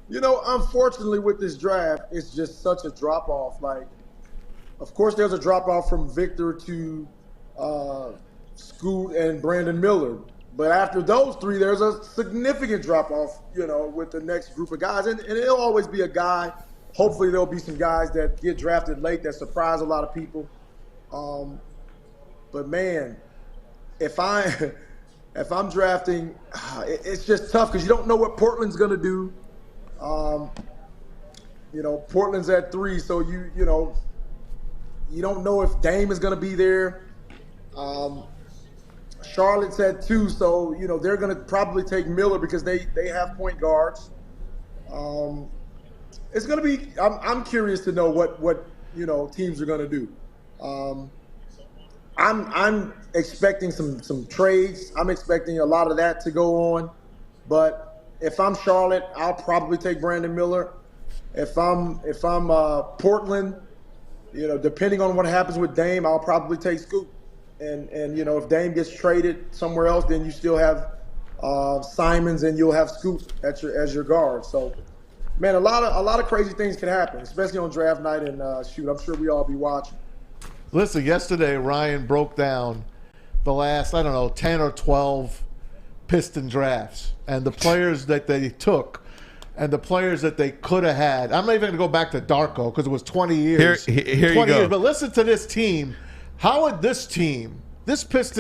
You know, unfortunately, with this draft, it's just such a drop off. Like, of course, there's a drop off from Victor to Scoot and Brandon Miller. But after those 3, there's a significant drop-off, you know, with the next group of guys. And it'll always be a guy. Hopefully there'll be some guys that get drafted late that surprise a lot of people. But, man, if I'm drafting, it's just tough because you don't know what Portland's going to do. You know, Portland's at 3, so you don't know if Dame is going to be there. Charlotte's at 2, so they're going to probably take Miller because they have point guards. It's going to be. I'm curious to know what teams are going to do. I'm expecting some trades. I'm expecting a lot of that to go on. But if I'm Charlotte, I'll probably take Brandon Miller. If I'm Portland, depending on what happens with Dame, I'll probably take Scoot. And if Dame gets traded somewhere else, then you still have Simons and you'll have Scoot as your guard. So, man, a lot of crazy things can happen, especially on draft night. And I'm sure we all be watching. Listen, yesterday Ryan broke down the last 10 or 12 Piston drafts and the players that they took and the players that they could have had. I'm not even going to go back to Darko because it was 20 years. Here 20 you go. years. But listen to this team. How would this Piston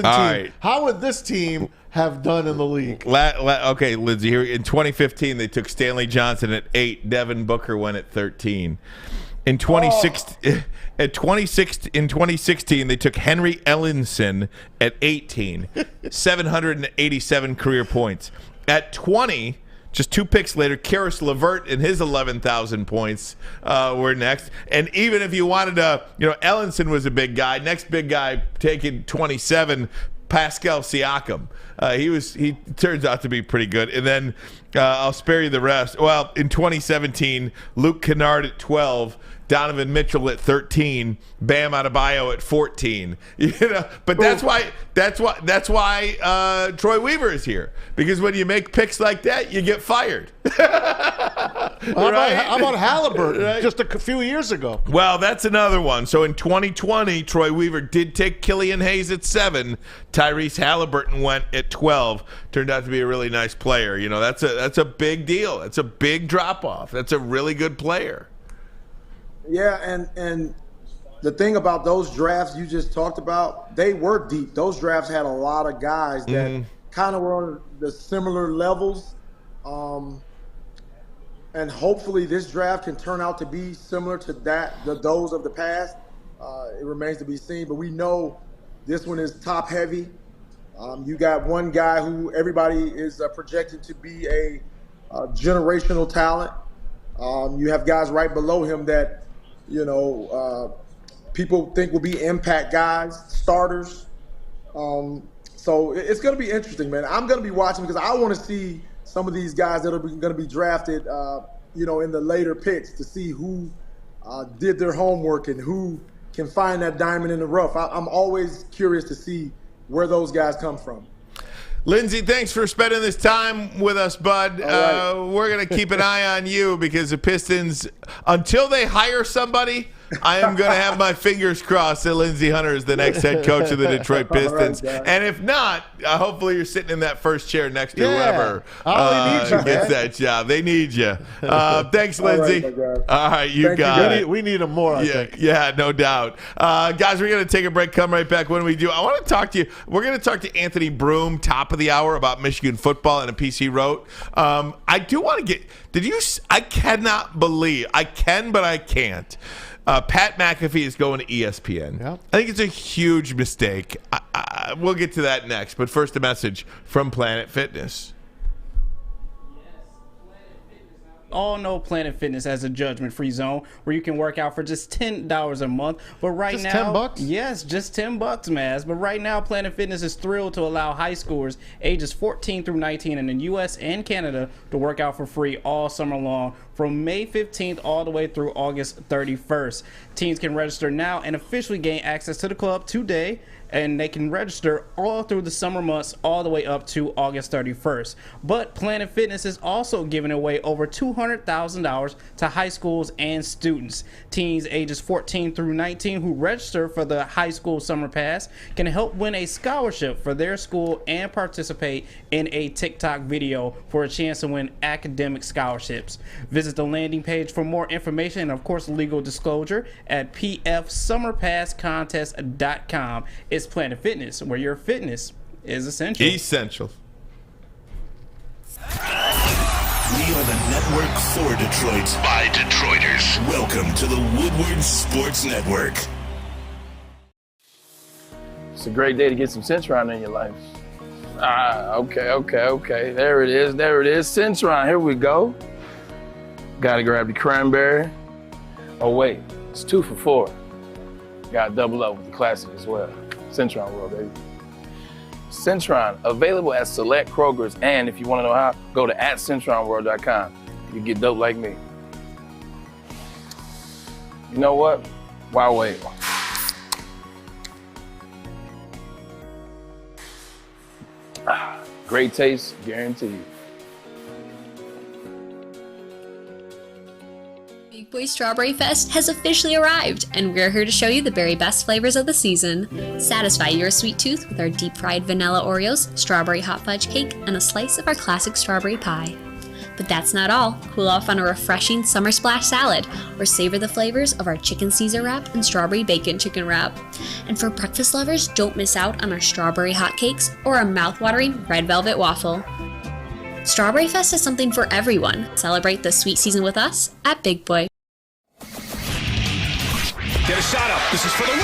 team, how would this team have done in the league? Okay, Lindsey, here in 2015, they took Stanley Johnson at 8. Devin Booker went at 13. In 2016, they took Henry Ellenson at 18, 787 career points. At 20, just 2 picks later, Karis LeVert and his 11,000 points were next. And even if you wanted to, Ellenson was a big guy. Next big guy taking 27, Pascal Siakam. He turns out to be pretty good. And then I'll spare you the rest. Well, in 2017, Luke Kennard at 12. Donovan Mitchell at 13, Bam Adebayo at 14. But that's why Troy Weaver is here, because when you make picks like that, you get fired. How about Halliburton just a few years ago? Well, that's another one. So in 2020, Troy Weaver did take Killian Hayes at 7. Tyrese Halliburton went at 12. Turned out to be a really nice player. That's a big deal. That's a big drop off. That's a really good player. Yeah, and the thing about those drafts you just talked about, they were deep. Those drafts had a lot of guys that kind of were on the similar levels. And hopefully this draft can turn out to be similar to those of the past. It remains to be seen, but we know this one is top heavy. You got one guy who everybody is projected to be a generational talent. You have guys right below him that people think will be impact guys, starters. So it's going to be interesting, man. I'm going to be watching because I want to see some of these guys that are going to be drafted, in the later picks to see who did their homework and who can find that diamond in the rough. I'm always curious to see where those guys come from. Lindsey, thanks for spending this time with us, bud. Right. We're going to keep an eye on you because the Pistons, until they hire somebody, I am going to have my fingers crossed that Lindsey Hunter is the next head coach of the Detroit Pistons. Right, and if not, hopefully you're sitting in that first chair next to whoever they need you, gets that job. They need you. Thanks, Lindsey. All right, you got it. We need him more, I think. Yeah, no doubt. Guys, we're going to take a break, come right back. When we do, I want to talk to you. We're going to talk to Anthony Broome, top of the hour, about Michigan football and a piece he wrote. I do want to get, I cannot believe, I can, but I can't. Pat McAfee is going to ESPN. Yep. I think it's a huge mistake. We'll get to that next. But first, a message from Planet Fitness. All know Planet Fitness has a judgment-free zone where you can work out for just $10 a month. But right just now, $10? Yes, just $10, Maz. But right now, Planet Fitness is thrilled to allow high schoolers ages 14 through 19 in the U.S. and Canada to work out for free all summer long from May 15th all the way through August 31st. Teens can register now and officially gain access to the club today. And they can register all through the summer months all the way up to August 31st. But Planet Fitness is also giving away over $200,000 to high schools and students. Teens ages 14 through 19 who register for the high school summer pass can help win a scholarship for their school and participate in a TikTok video for a chance to win academic scholarships. Visit the landing page for more information and, of course, legal disclosure at pfsummerpasscontest.com. It's Planet Fitness, where your fitness is essential. Essential. We are the network for Detroit by Detroiters. Welcome to the Woodward Sports Network. It's a great day to get some Centron in your life. Okay. There it is. Centron, here we go. Gotta grab the cranberry. Oh wait, it's 2 for $4. Gotta double up with the classic as well. Centron World, baby. Centron, available at select Kroger's, and if you want to know how, go to @CentronWorld.com. You get dope like me. You know what? Why wait? Great taste, guaranteed. Big Boy Strawberry Fest has officially arrived, and we're here to show you the very best flavors of the season. Satisfy your sweet tooth with our deep-fried vanilla Oreos, strawberry hot fudge cake, and a slice of our classic strawberry pie. But that's not all. Cool off on a refreshing summer splash salad, or savor the flavors of our chicken Caesar wrap and strawberry bacon chicken wrap. And for breakfast lovers, don't miss out on our strawberry hotcakes or our mouth-watering red velvet waffle. Strawberry Fest is something for everyone. Celebrate the sweet season with us at Big Boy. Get a shot up. This is for the win.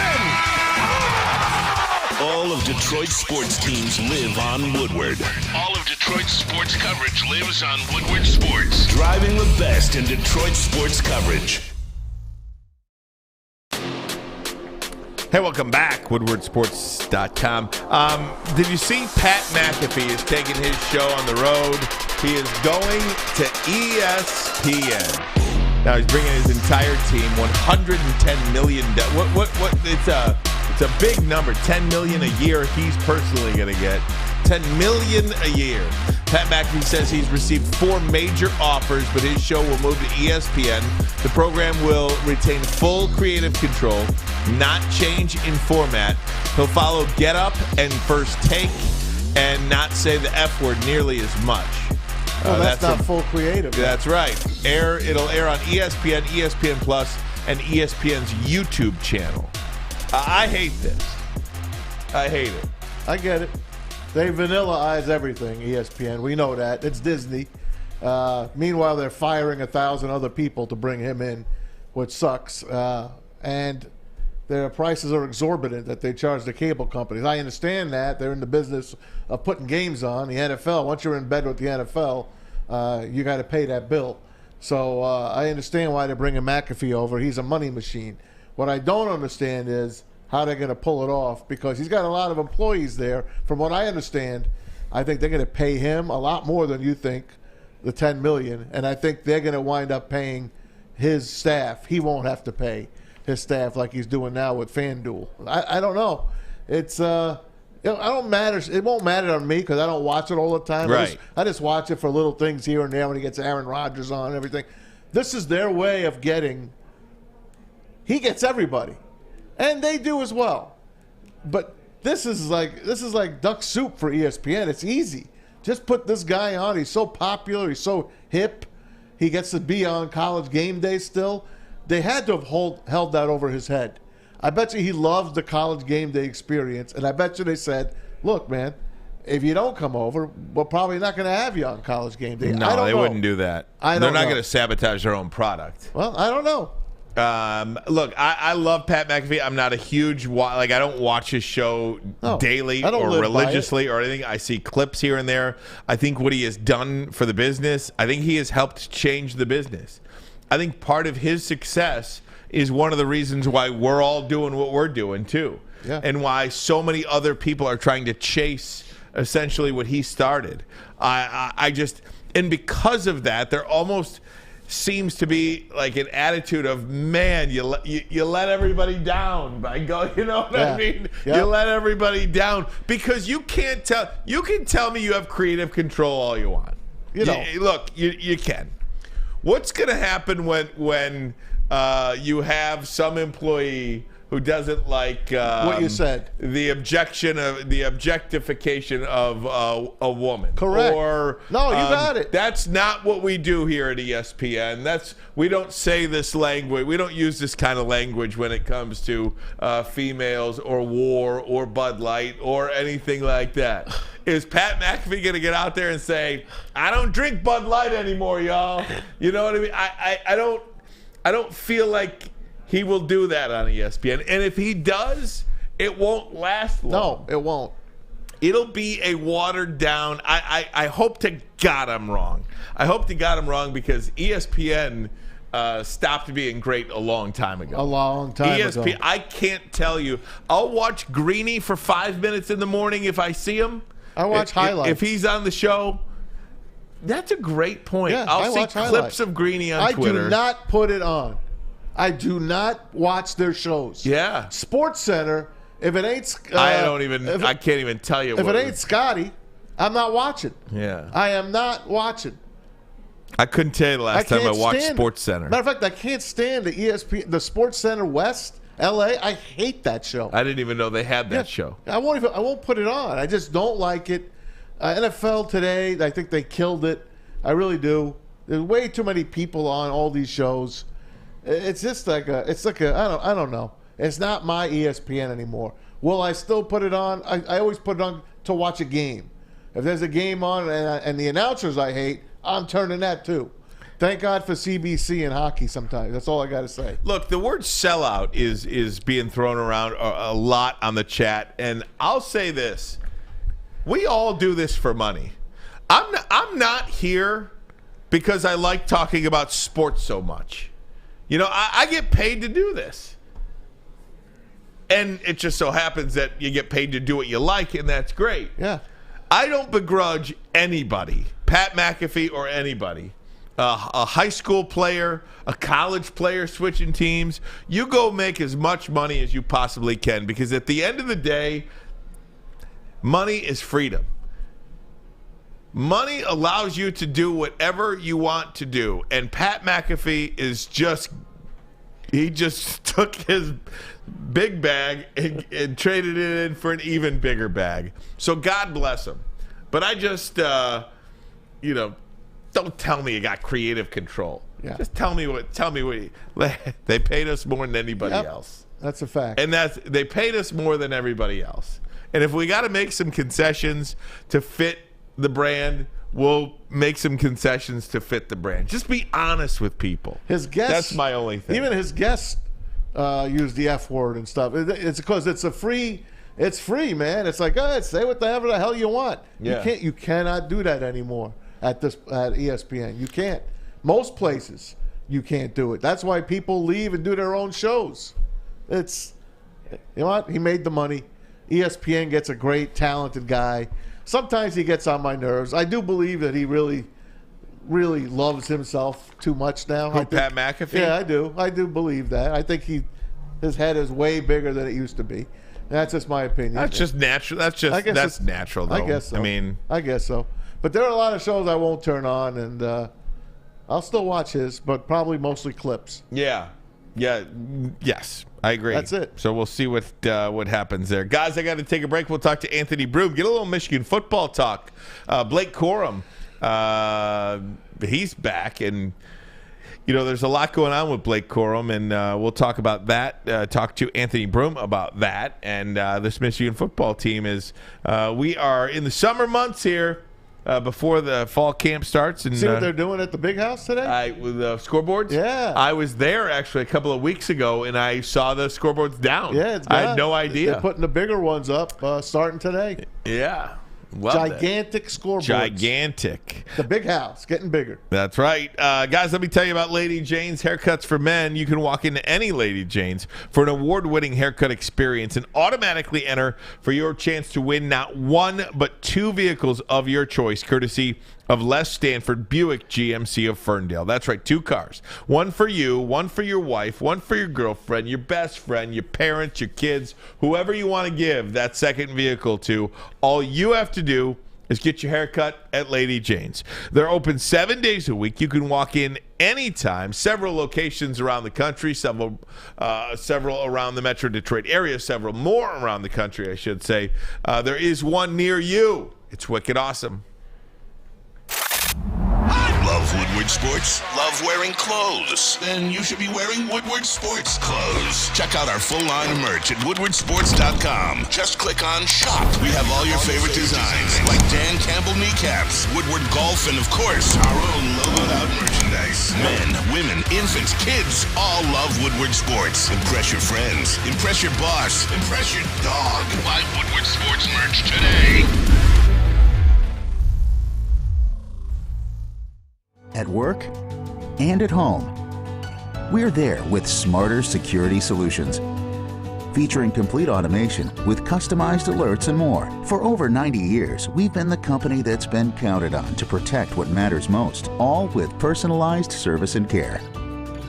All of Detroit's sports teams live on Woodward. All of Detroit's sports coverage lives on Woodward Sports. Driving the best in Detroit sports coverage. Hey, welcome back. WoodwardSports.com. Did you see Pat McAfee is taking his show on the road? He is going to ESPN. Now he's bringing his entire team. $110 million. What? It's a big number. $10 million a year. He's personally going to get $10 million a year. Pat McAfee says he's received 4 major offers, but his show will move to ESPN. The program will retain full creative control, not change in format. He'll follow Get Up and First Take and not say the F word nearly as much. Well, that's not full creative. That's right. It'll air on ESPN, ESPN Plus, and ESPN's YouTube channel. I hate this. I hate it. I get it. They vanilla-ize everything, ESPN. We know that. It's Disney. Meanwhile, they're firing 1,000 other people to bring him in, which sucks. And their prices are exorbitant that they charge the cable companies. I understand that. They're in the business of putting games on. The NFL, once you're in bed with the NFL, you got to pay that bill. So I understand why they're bringing McAfee over. He's a money machine. What I don't understand is how they're going to pull it off, because he's got a lot of employees there. From what I understand, I think they're going to pay him a lot more than you think, the $10 million, and I think they're going to wind up paying his staff. He won't have to pay his staff like he's doing now with FanDuel. I don't know. It's I don't matter. It won't matter on me because I don't watch it all the time. Right. I just watch it for little things here and there when he gets Aaron Rodgers on and everything. This is their way of getting. He gets everybody, and they do as well. But this is like duck soup for ESPN. It's easy. Just put this guy on. He's so popular. He's so hip. He gets to be on College Game Day still. They had to have held that over his head. I bet you he loves the College Game Day experience, and I bet you they said, look, man, if you don't come over, we're probably not going to have you on College Game Day. No, they wouldn't do that. They're not going to sabotage their own product. Well, I don't know. Look, I love Pat McAfee. I'm not a huge I don't watch his show daily or religiously or anything. I see clips here and there. I think what he has done for the business, I think he has helped change the business. I think part of his success is one of the reasons why we're all doing what we're doing too, and why so many other people are trying to chase essentially what he started. And because of that, there almost seems to be like an attitude of, man, you let everybody down by going, you know what I mean? Yep. You let everybody down because you can tell me you have creative control all you want. You can. What's going to happen when you have some employee who doesn't like what you said, the objectification of a woman? Correct. Or no, you got it. That's not what we do here at ESPN. We don't say this language. We don't use this kind of language when it comes to females or war or Bud Light or anything like that. Is Pat McAfee going to get out there and say, "I don't drink Bud Light anymore, y'all"? You know what I mean? I don't feel like he will do that on ESPN. And if he does, it won't last long. No, it won't. It'll be a watered down. I hope to God I'm wrong. I hope to God I'm wrong because ESPN stopped being great a long time ago. A long time ago. I can't tell you. I'll watch Greeny for 5 minutes in the morning if I see him. I watch highlights. If he's on the show, that's a great point. Yeah, I'll see clips of Greeny on Twitter. I do not put it on. I do not watch their shows. Yeah. Sports Center, if it ain't I can't even tell you if it ain't Scotty, I'm not watching. Yeah. I am not watching. I couldn't tell you the last time I watched Sports Center. Matter of fact, I can't stand the the Sports Center West, LA. I hate that show. I didn't even know they had that show. I won't put it on. I just don't like it. NFL Today, I think they killed it. I really do. There's way too many people on all these shows. It's just like I don't know. It's not my ESPN anymore. Will I still put it on? I always put it on to watch a game. If there's a game on and the announcers I hate, I'm turning that too. Thank God for CBC and hockey sometimes. That's all I got to say. Look, the word sellout is being thrown around a lot on the chat, and I'll say this. We all do this for money. I'm not here because I like talking about sports so much. You know, I get paid to do this. And it just so happens that you get paid to do what you like, and that's great. Yeah. I don't begrudge anybody, Pat McAfee or anybody, a high school player, a college player switching teams. You go make as much money as you possibly can because at the end of the day, money is freedom. Money allows you to do whatever you want to do. And Pat McAfee he just took his big bag and traded it in for an even bigger bag. So God bless him. But I just, don't tell me you got creative control. Yeah. Just tell me what they paid us more than anybody else. That's a fact. And they paid us more than everybody else. And if we got to make some concessions to fit the brand, we'll make some concessions to fit the brand. Just be honest with people. His guests, that's my only thing. Even his guests use the F word and stuff. It's because it's free, man. It's like, say whatever the hell you want. Yeah. You cannot do that anymore at ESPN. You can't. Most places you can't do it. That's why people leave and do their own shows. You know what? He made the money. ESPN gets a great, talented guy. Sometimes he gets on my nerves. I do believe that he really, really loves himself too much now. Pat McAfee? Yeah, I do. I do believe that. I think his head is way bigger than it used to be. That's just my opinion. That's just natural. That's natural, though. I guess so. I guess so. But there are a lot of shows I won't turn on, and I'll still watch his, but probably mostly clips. Yeah. Yes. I agree. That's it. So we'll see what happens there. Guys, I got to take a break. We'll talk to Anthony Broome. Get a little Michigan football talk. Blake Corum, he's back. And, there's a lot going on with Blake Corum. And we'll talk about that. Talk to Anthony Broome about that. And this Michigan football team we are in the summer months here. before the fall camp starts. And see what they're doing at the big house today? With the scoreboards? Yeah. I was there actually a couple of weeks ago, and I saw the scoreboards down. Yeah, it's I had no idea. They're putting the bigger ones up starting today. Yeah. Gigantic scoreboards. Gigantic. The big house, getting bigger. That's right. Guys, let me tell you about Lady Jane's Haircuts for Men. You can walk into any Lady Jane's for an award-winning haircut experience and automatically enter for your chance to win not one but 2 vehicles of your choice, courtesy of Les Stanford Buick GMC of Ferndale. That's right, 2 cars. One for you, one for your wife, one for your girlfriend, your best friend, your parents, your kids, whoever you want to give that second vehicle to. All you have to do is get your haircut at Lady Jane's. They're open 7 days a week. You can walk in anytime. Several locations around the country, several around the Metro Detroit area, several more around the country, I should say. There is one near you. It's wicked awesome. Love Woodward Sports? Love wearing clothes? Then you should be wearing Woodward Sports clothes. Check out our full line of merch at woodwardsports.com. Just click on Shop. We have all your favorite designs, like Dan Campbell kneecaps, Woodward Golf, and of course, our own logoed out merchandise. Men, women, infants, kids all love Woodward Sports. Impress your friends. Impress your boss. Impress your dog. Buy Woodward Sports merch today. At work and at home, we're there with smarter security solutions. Featuring complete automation with customized alerts and more. For over 90 years, we've been the company that's been counted on to protect what matters most, all with personalized service and care.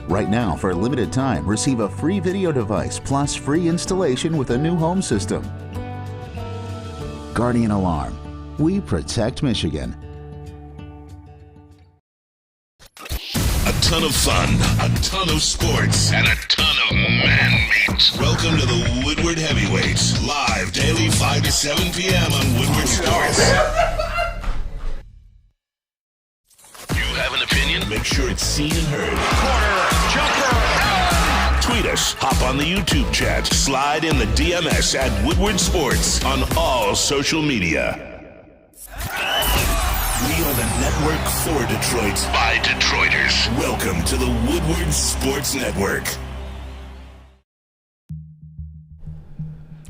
Right now, for a limited time, receive a free video device plus free installation with a new home system. Guardian Alarm. We protect Michigan. A ton of fun, a ton of sports, and a ton of man meat. Welcome to the Woodward Heavyweights, live daily 5 to 7 p.m. on Woodward Sports. You have an opinion? Make sure it's seen and heard. Corner, jumper. Tweet us, hop on the YouTube chat, slide in the DMS at Woodward Sports on all social media. We are the network for Detroit by Detroiters. Welcome to the Woodward Sports Network.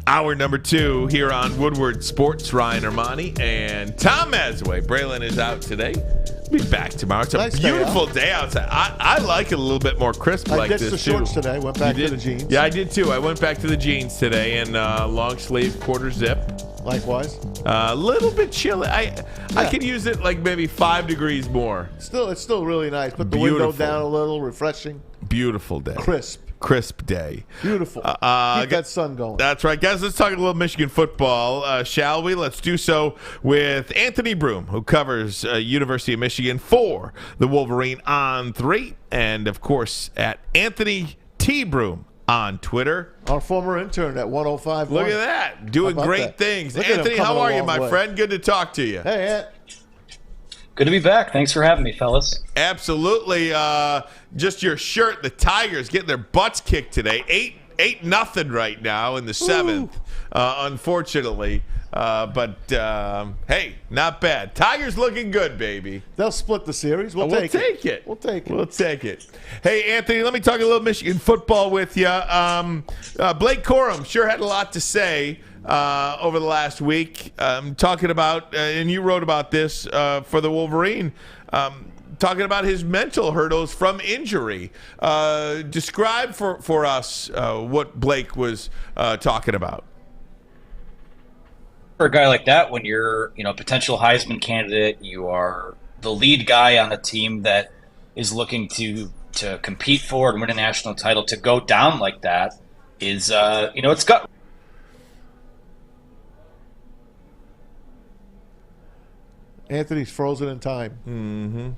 Hour number 2 here on Woodward Sports. Ryan Ermanni and Tom Mazawey. Braylon is out today. We'll be back tomorrow. It's a nice beautiful day outside. I like it a little bit more crisp like this, too. I ditched the shorts today. Went back to the jeans. Yeah, I did, too. I went back to the jeans today and long sleeve, quarter zip. Likewise. A little bit chilly. I could use it like maybe 5 degrees more. It's still really nice. Put the window down a little, refreshing. Beautiful day. Crisp day. Beautiful. Keep that sun going. That's right. Guys, let's talk a little Michigan football, shall we? Let's do so with Anthony Broome, who covers University of Michigan for the Wolverine on 3. And, of course, at Anthony T. Broome on Twitter. Our former intern at 105. Look at that. Doing great things. Anthony, how are you, my friend? Good to talk to you. Hey, Ant. Good to be back. Thanks for having me, fellas. Absolutely. Just your shirt, the Tigers getting their butts kicked today. 8-0 right now in the 7th, unfortunately. But, hey, not bad. Tigers looking good, baby. They'll split the series. We'll take it. We'll take it. Hey, Anthony, let me talk a little Michigan football with you. Blake Corum sure had a lot to say over the last week. Talking about, and you wrote about this for the Wolverine, talking about his mental hurdles from injury. Describe for us what Blake was talking about. For a guy like that, when you're a potential Heisman candidate, you are the lead guy on a team that is looking to compete for and win a national title, to go down like that is it's gut. Anthony's frozen in time. Mm-hmm.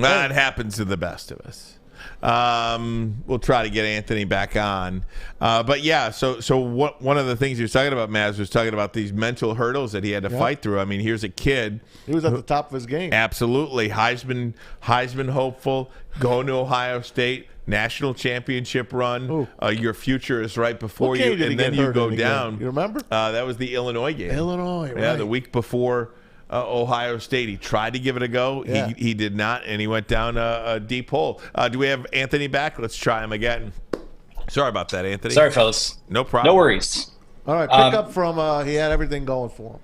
That happens to the best of us. We'll try to get Anthony back on. But yeah, so one of the things he was talking about, Maz, was talking about these mental hurdles that he had to fight through. I mean, here's a kid. He was at the top of his game. Absolutely. Heisman hopeful, going to Ohio State, national championship run. Your future is right before you, and then you go down. You remember? That was the Illinois game. Illinois, right. Yeah, the week before Ohio State. He tried to give it a go. Yeah. He did not, and he went down a deep hole. Do we have Anthony back? Let's try him again. Sorry about that, Anthony. Sorry, fellas. No problem. No worries. All right, pick up from he had everything going for him.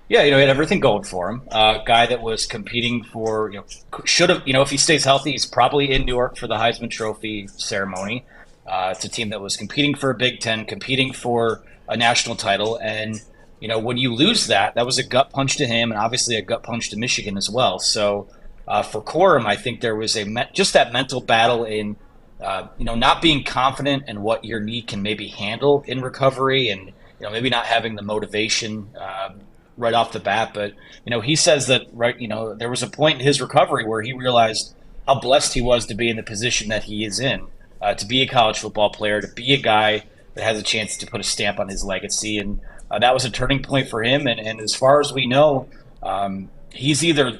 Yeah, he had everything going for him. Guy that was competing for, should have, if he stays healthy, he's probably in Newark for the Heisman Trophy ceremony. It's a team that was competing for a Big Ten, competing for a national title, and when you lose that was a gut punch to him, and obviously a gut punch to Michigan as well. So for Corum, I think there was just that mental battle in, not being confident in what your knee can maybe handle in recovery, and maybe not having the motivation right off the bat. But he says that there was a point in his recovery where he realized how blessed he was to be in the position that he is in, to be a college football player, to be a guy that has a chance to put a stamp on his legacy, and that was a turning point for him. And as far as we know, he's either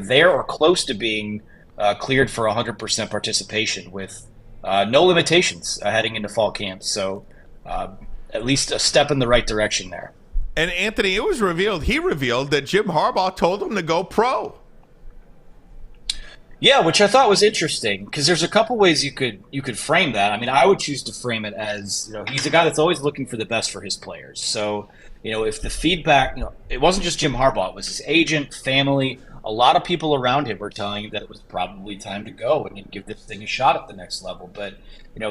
there or close to being cleared for 100% participation with no limitations heading into fall camp. So at least a step in the right direction there. And Anthony, he revealed that Jim Harbaugh told him to go pro. Yeah, which I thought was interesting, because there's a couple ways you could frame that. I mean, I would choose to frame it as, he's a guy that's always looking for the best for his players. So, if the feedback, it wasn't just Jim Harbaugh, it was his agent, family, a lot of people around him were telling him that it was probably time to go and give this thing a shot at the next level. But,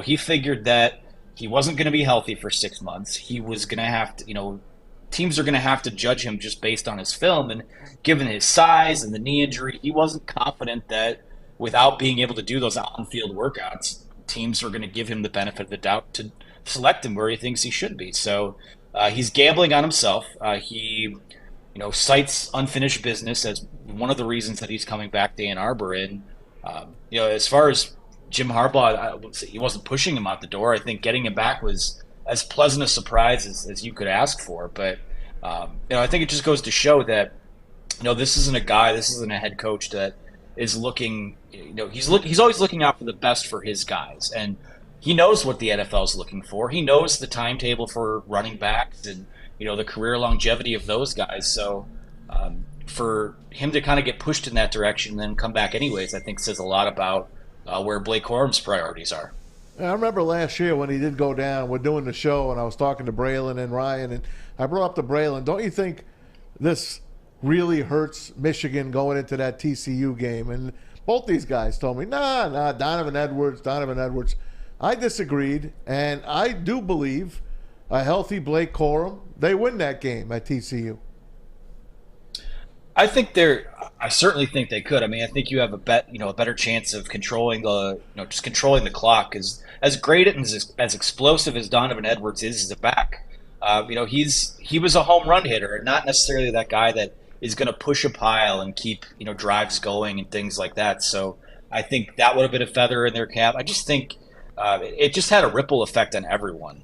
he figured that he wasn't going to be healthy for 6 months. He was going to have to, teams are going to have to judge him just based on his film, and given his size and the knee injury, he wasn't confident that without being able to do those on-field workouts, teams are going to give him the benefit of the doubt to select him where he thinks he should be. So he's gambling on himself. He cites unfinished business as one of the reasons that he's coming back to Ann Arbor. And as far as Jim Harbaugh, he wasn't pushing him out the door. I think getting him back was as pleasant a surprise as you could ask for. But, I think it just goes to show that, this isn't a head coach that is looking, he's always looking out for the best for his guys. And he knows what the NFL is looking for. He knows the timetable for running backs and, the career longevity of those guys. So for him to kind of get pushed in that direction and then come back anyways, I think says a lot about where Blake Corum's priorities are. I remember last year when he did go down, we're doing the show, and I was talking to Braylon and Ryan, and I brought up to Braylon, don't you think this really hurts Michigan going into that TCU game? And both these guys told me, nah, Donovan Edwards. I disagreed, and I do believe a healthy Blake Corum, they win that game at TCU. I certainly think they could. I mean, I think you have a better chance of controlling the clock. As great and as explosive as Donovan Edwards is as a back, he was a home run hitter, and not necessarily that guy that is going to push a pile and keep drives going and things like that. So I think that would have been a feather in their cap. I just think it just had a ripple effect on everyone.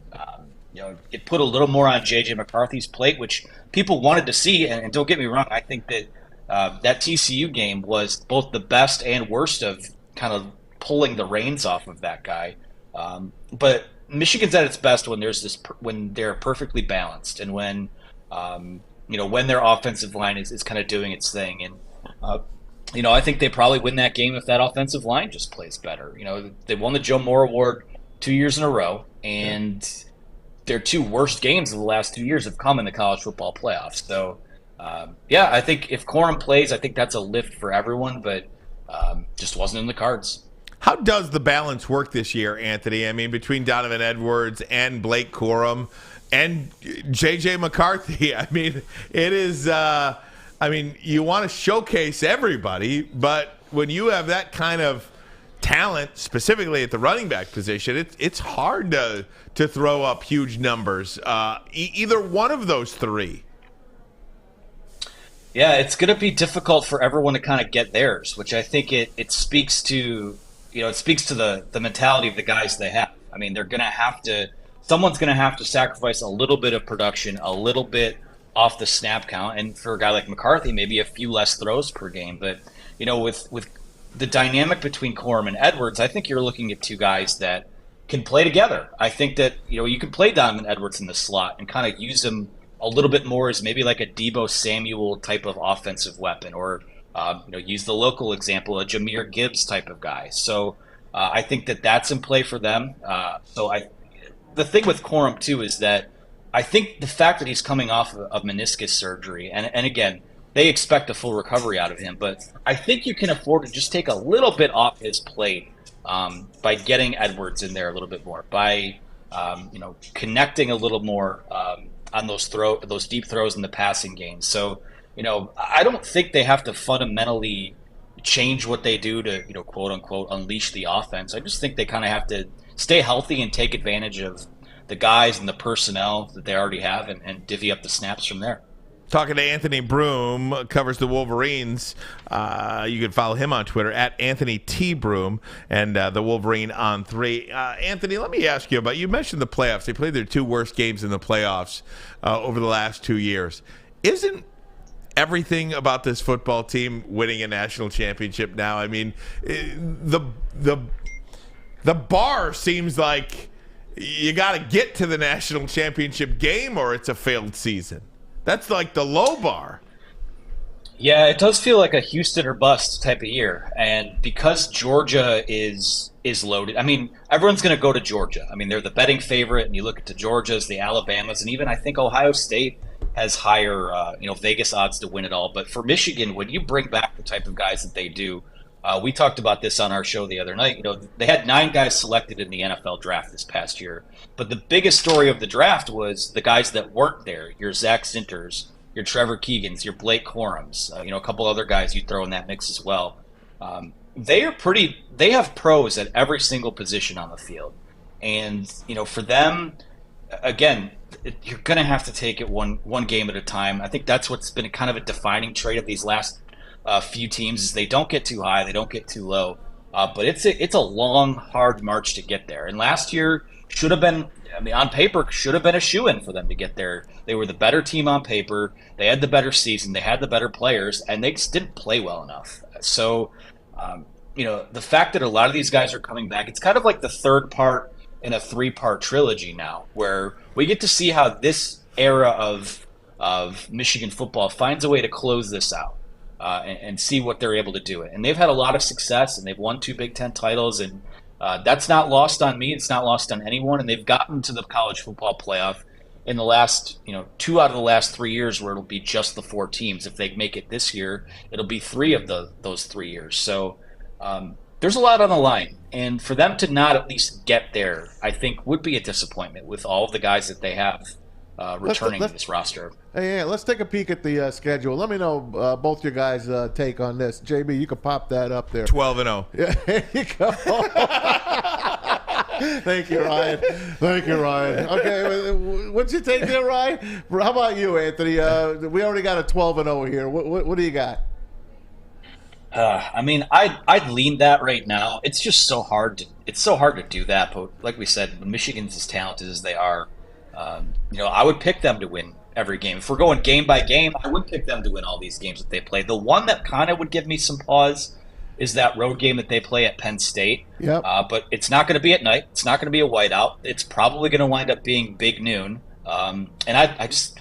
It put a little more on J.J. McCarthy's plate, which people wanted to see. And don't get me wrong, I think that that TCU game was both the best and worst of kind of pulling the reins off of that guy. But Michigan's at its best when they're perfectly balanced, and when their offensive line is kind of doing its thing. And I think they probably win that game if that offensive line just plays better. They won the Joe Moore Award 2 years in a row, and their two worst games of the last 2 years have come in the college football playoffs. So, I think if Corum plays, I think that's a lift for everyone, but just wasn't in the cards. How does the balance work this year, Anthony? I mean, between Donovan Edwards and Blake Corum and J.J. McCarthy. I mean, it is you want to showcase everybody, but when you have that kind of talent, specifically at the running back position, it's hard to throw up huge numbers. Either one of those three. Yeah, it's going to be difficult for everyone to kind of get theirs, which I think it speaks to, it speaks to the mentality of the guys they have. I mean, they're going to have to, someone's going to have to sacrifice a little bit of production, a little bit off the snap count, and for a guy like McCarthy, maybe a few less throws per game. But, with the dynamic between Corum and Edwards, I think you're looking at two guys that can play together. I think that, you can play Donovan Edwards in the slot and kind of use him a little bit more as maybe like a Deebo Samuel type of offensive weapon, or use the local example, a Jahmyr Gibbs type of guy. So I think that that's in play for them. The thing with Corum too is that I think the fact that he's coming off of meniscus surgery, and again, they expect a full recovery out of him, but I think you can afford to just take a little bit off his plate by getting Edwards in there a little bit more, by connecting a little more on those deep throws in the passing game. So, I don't think they have to fundamentally change what they do to, quote unquote, unleash the offense. I just think they kind of have to stay healthy and take advantage of the guys and the personnel that they already have and divvy up the snaps from there. Talking to Anthony Broome, covers the Wolverines. You can follow him on Twitter at Anthony T. Broome, and the Wolverine on 3. Anthony, let me ask you about, you mentioned the playoffs. They played their 2 worst games in the playoffs over the last 2 years. Isn't everything about this football team winning a national championship now? I mean, the bar seems like you got to get to the national championship game or it's a failed season. That's like the low bar. Yeah, it does feel like a Houston or bust type of year. And because Georgia is loaded, I mean, everyone's going to go to Georgia. I mean, they're the betting favorite, and you look at the Georgias, the Alabamas, and even I think Ohio State has higher, Vegas odds to win it all. But for Michigan, when you bring back the type of guys that they do, we talked about this on our show the other night. They had 9 guys selected in the NFL draft this past year. But the biggest story of the draft was the guys that weren't there. Your Zach Sinters, your Trevor Keegans, your Blake Corums, a couple other guys you throw in that mix as well. They have pros at every single position on the field. And, for them, again, you're going to have to take it one game at a time. I think that's what's been kind of a defining trait of these last few teams is they don't get too high, they don't get too low. But it's a long, hard march to get there. And last year should have been, on paper, should have been a shoo-in for them to get there. They were the better team on paper. They had the better season. They had the better players, and they just didn't play well enough. So, the fact that a lot of these guys are coming back, it's kind of like the third part in a 3-part trilogy now, where we get to see how this era of Michigan football finds a way to close this out. And see what they're able to do it. And they've had a lot of success, and they've won 2 Big Ten titles, and that's not lost on me. It's not lost on anyone. And they've gotten to the college football playoff in the last, 2 out of the last 3 years, where it'll be just the 4 teams. If they make it this year, it'll be 3 of those 3 years. So there's a lot on the line. And for them to not at least get there, I think would be a disappointment with all of the guys that they have returning to this roster. Hey, let's take a peek at the schedule. Let me know both your guys' take on this. JB, you can pop that up there. 12-0. Yeah, there you go. Thank you, Ryan. Okay, what's your take there, Ryan? How about you, Anthony? We already got a 12-0 here. What do you got? I'd lean that right now. It's just so hard to do that. But like we said, when Michigan's as talented as they are, I would pick them to win every game. If we're going game by game, I would pick them to win all these games that they play. The one that kind of would give me some pause is that road game that they play at Penn State. Yep. But it's not going to be at night. It's not going to be a whiteout. It's probably going to wind up being big noon. And I just,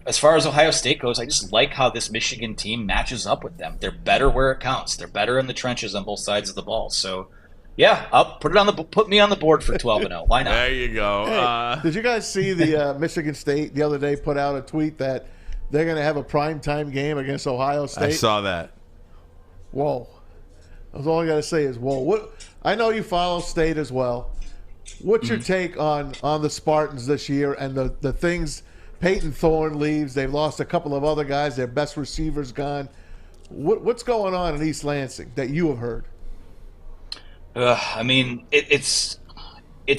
as far as Ohio State goes, I just like how this Michigan team matches up with them. They're better where it counts. They're better in the trenches on both sides of the ball. So, yeah, I'll put me on the board for 12-0. Why not? There you go. Hey, did you guys see the Michigan State the other day put out a tweet that they're going to have a primetime game against Ohio State? I saw that. Whoa. That's all I got to say is whoa. I know you follow State as well. What's your take on the Spartans this year and the things Peyton Thorne leaves? They've lost a couple of other guys. Their best receivers gone. What's going on in East Lansing that you have heard? It's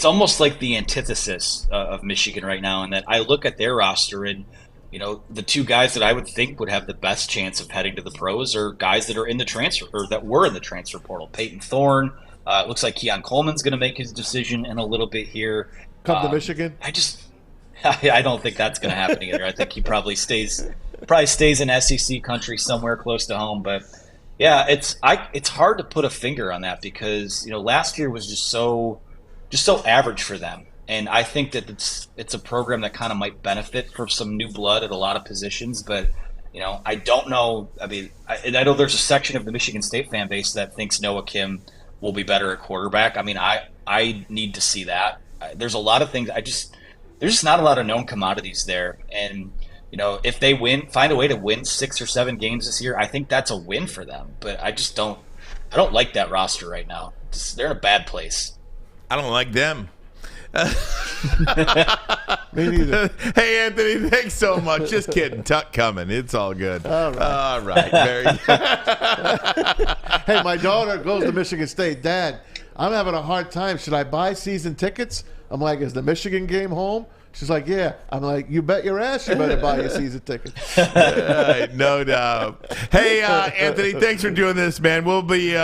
almost like the antithesis of Michigan right now, in that I look at their roster and the two guys that I would think would have the best chance of heading to the pros are guys that are in the transfer or that were in the transfer portal. Peyton Thorne. It looks like Keon Coleman's going to make his decision in a little bit here. Come to Michigan? I don't think that's going to happen either. I think he probably stays in SEC country somewhere close to home. But yeah, it's hard to put a finger on that because last year was just so average for them, and I think that it's a program that kind of might benefit from some new blood at a lot of positions. But I don't know. I mean, I know there's a section of the Michigan State fan base that thinks Noah Kim will be better at quarterback. I mean, I need to see that. There's a lot of things. There's just not a lot of known commodities there. And, if they find a way to win 6 or 7 games this year, I think that's a win for them. But I don't like that roster right now. They're in a bad place. I don't like them. Me neither. Hey, Anthony, thanks so much. Just kidding. Tuck coming. It's all good. All right. Very good. Hey, my daughter goes to Michigan State. Dad, I'm having a hard time. Should I buy season tickets? I'm like, is the Michigan game home? She's like, yeah. I'm like, you bet your ass you better buy your season ticket. No doubt. Hey, Anthony, thanks for doing this, man. We'd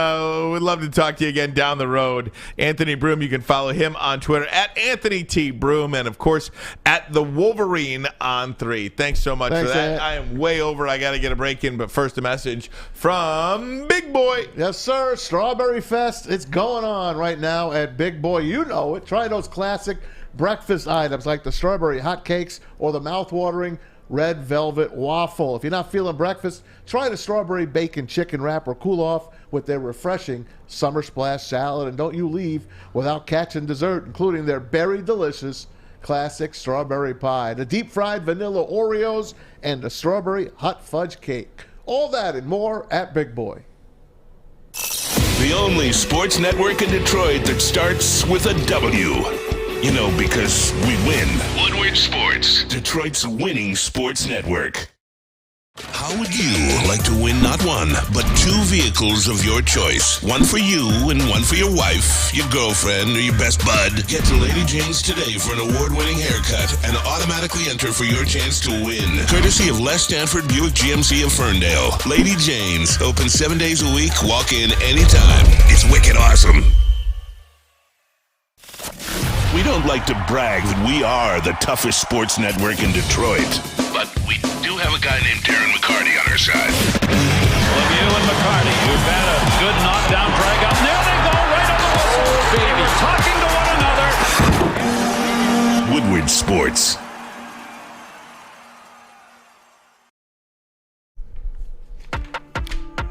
love to talk to you again down the road. Anthony Broome, you can follow him on Twitter at Anthony T. Broome, and of course at the Wolverine on 3. Thanks so much for that. Ed. I am way over. I got to get a break in, but first a message from Big Boy. Yes, sir. Strawberry Fest. It's going on right now at Big Boy. You know it. Try those classic breakfast items like the strawberry hotcakes or the mouth-watering red velvet waffle. If you're not feeling breakfast, try the strawberry bacon chicken wrap or cool off with their refreshing summer splash salad. And don't you leave without catching dessert, including their berry delicious classic strawberry pie, the deep-fried vanilla Oreos, and the strawberry hot fudge cake. All that and more at Big Boy. The only sports network in Detroit that starts with a W. Because we win. Woodward Sports, Detroit's winning sports network. How would you like to win not one, but 2 vehicles of your choice? One for you and one for your wife, your girlfriend, or your best bud. Get to Lady Jane's today for an award-winning haircut and automatically enter for your chance to win. Courtesy of Les Stanford Buick GMC of Ferndale. Lady Jane's, open 7 days a week, walk in anytime. It's wicked awesome. We don't like to brag that we are the toughest sports network in Detroit, but we do have a guy named Darren McCarty on our side. Lemieux and McCarty, who've had a good knockdown drag up. There they go, right on the whistle. They were talking to one another. Woodward Sports.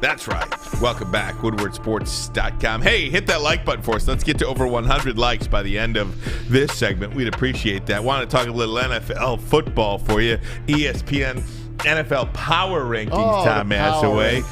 That's right. Welcome back, WoodwardSports.com. Hey, hit that like button for us. Let's get to over 100 likes by the end of this segment. We'd appreciate that. Want to talk a little NFL football for you. ESPN NFL Power Rankings, Tom Mazawey.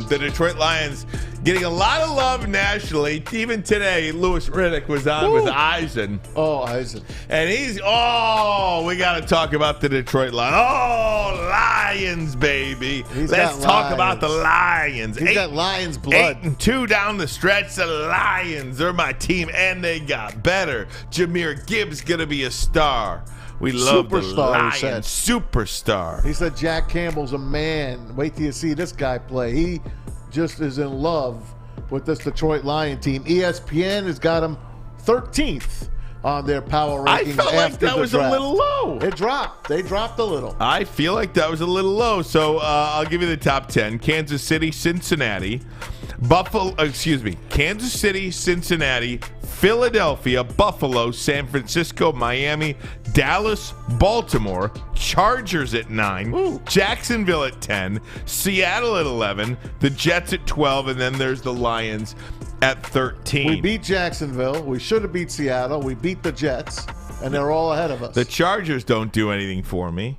The Detroit Lions getting a lot of love nationally. Even today, Louis Riddick was on with Eisen. Oh, Eisen. And we got to talk about the Detroit Lions. Oh, Lions, baby. Let's talk about the Lions. He's got Lions blood. 8-2 down the stretch. The Lions, they're my team, and they got better. Jameer Gibbs going to be a star. We love the Lions. Superstar. He said Jack Campbell's a man. Wait till you see this guy play. He just is in love with this Detroit Lion team. ESPN has got him 13th on their power rankings. I felt like that was a little low. It dropped. They dropped a little. I feel like that was a little low. So I'll give you the top 10. Kansas City, Cincinnati. Kansas City, Cincinnati, Philadelphia, Buffalo, San Francisco, Miami, Dallas, Baltimore, Chargers at 9, Jacksonville at 10, Seattle at 11, the Jets at 12, and then there's the Lions at 13. We beat Jacksonville. We should have beat Seattle. We beat the Jets, and they're all ahead of us. The Chargers don't do anything for me.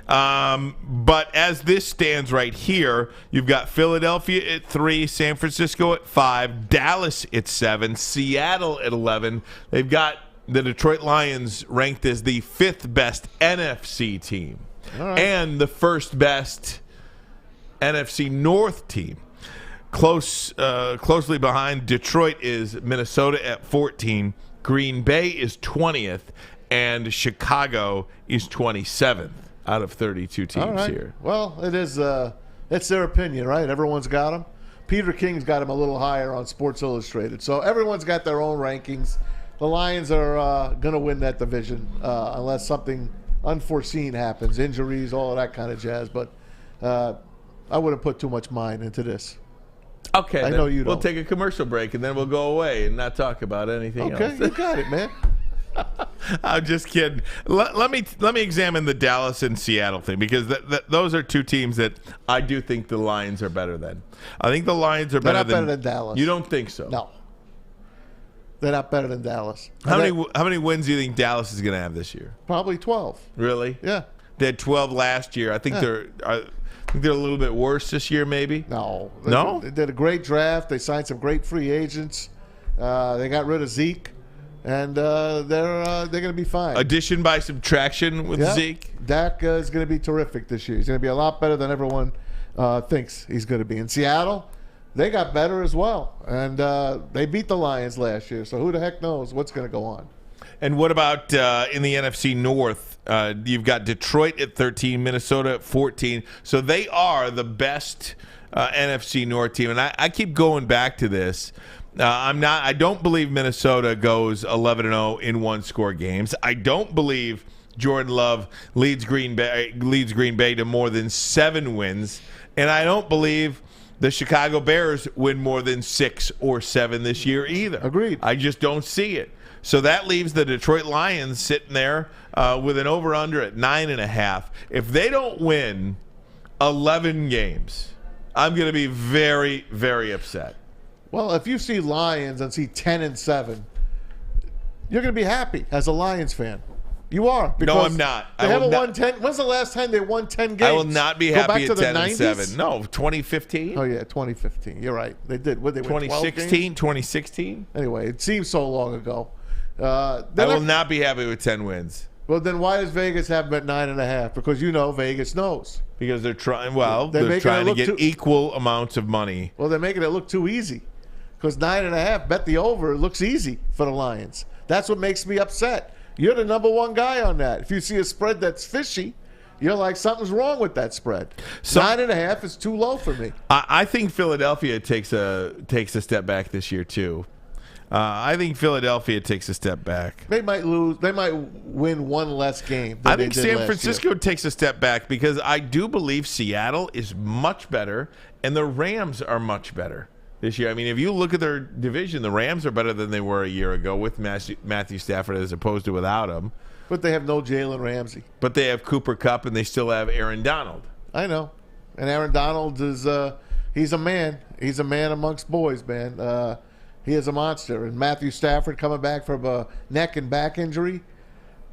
But as this stands right here, you've got Philadelphia at 3, San Francisco at 5, Dallas at 7, Seattle at 11. They've got the Detroit Lions ranked as the 5th best NFC team and the 1st best NFC North team. Closely behind Detroit is Minnesota at 14, Green Bay is 20th, and Chicago is 27th. out of 32 teams All right. here. Well, it is. It's their opinion, right? Everyone's got them. Peter King's got him a little higher on Sports Illustrated. So everyone's got their own rankings. The Lions are going to win that division unless something unforeseen happens, injuries, all of that kind of jazz. But I wouldn't put too much mind into this. Okay, I know you don't. We'll take a commercial break, and then we'll go away and not talk about anything else. Okay, you got it, man. I'm just kidding. Let me examine the Dallas and Seattle thing, because those are two teams that I do think the Lions are better than. I think the Lions are better than Dallas. You don't think so? No. They're not better than Dallas. How many wins do you think Dallas is going to have this year? Probably 12. Really? Yeah. They had 12 last year. I think they're a little bit worse this year, maybe. No. No? They did a great draft. They signed some great free agents. They got rid of Zeke, and they're going to be fine. Addition by subtraction with Zeke. Dak is going to be terrific this year. He's going to be a lot better than everyone thinks he's going to be. In Seattle, they got better as well, and they beat the Lions last year. So who the heck knows what's going to go on? And what about in the NFC North? You've got Detroit at 13, Minnesota at 14. So they are the best NFC North team. And I keep going back to this. I don't believe Minnesota goes 11-0 in one-score games. I don't believe Jordan Love leads Green Bay to more than 7 wins. And I don't believe the Chicago Bears win more than 6 or 7 this year either. Agreed. I just don't see it. So that leaves the Detroit Lions sitting there with an over-under at 9.5. If they don't win 11 games, I'm going to be very, very upset. Well, if you see Lions and see 10-7, you're going to be happy as a Lions fan. You are. No, I'm not. They haven't won 10. When's the last time they won 10 games? I will not be happy at 10-7. 90s? No, 2015. Oh, yeah, 2015. You're right. They did. What, they won 2016, 2016. Anyway, it seems so long ago. I will not be happy with 10 wins. Well, then why does Vegas have them at 9.5? Because Vegas knows. Because they're trying. Well, they're trying to get equal amounts of money. Well, they're making it look too easy. Because 9.5, bet the over, looks easy for the Lions. That's what makes me upset. You're the number one guy on that. If you see a spread that's fishy, you're like, something's wrong with that spread. 9.5 is too low for me. I think Philadelphia takes a step back this year too. I think Philadelphia takes a step back. They might lose. They might win one less game. I think San Francisco takes a step back because I do believe Seattle is much better and the Rams are much better this year. I mean, if you look at their division, the Rams are better than they were a year ago with Matthew Stafford as opposed to without him. But they have no Jalen Ramsey. But they have Cooper Kupp and they still have Aaron Donald. I know. And Aaron Donald is he's a man. He's a man amongst boys, man. He is a monster. And Matthew Stafford coming back from a neck and back injury.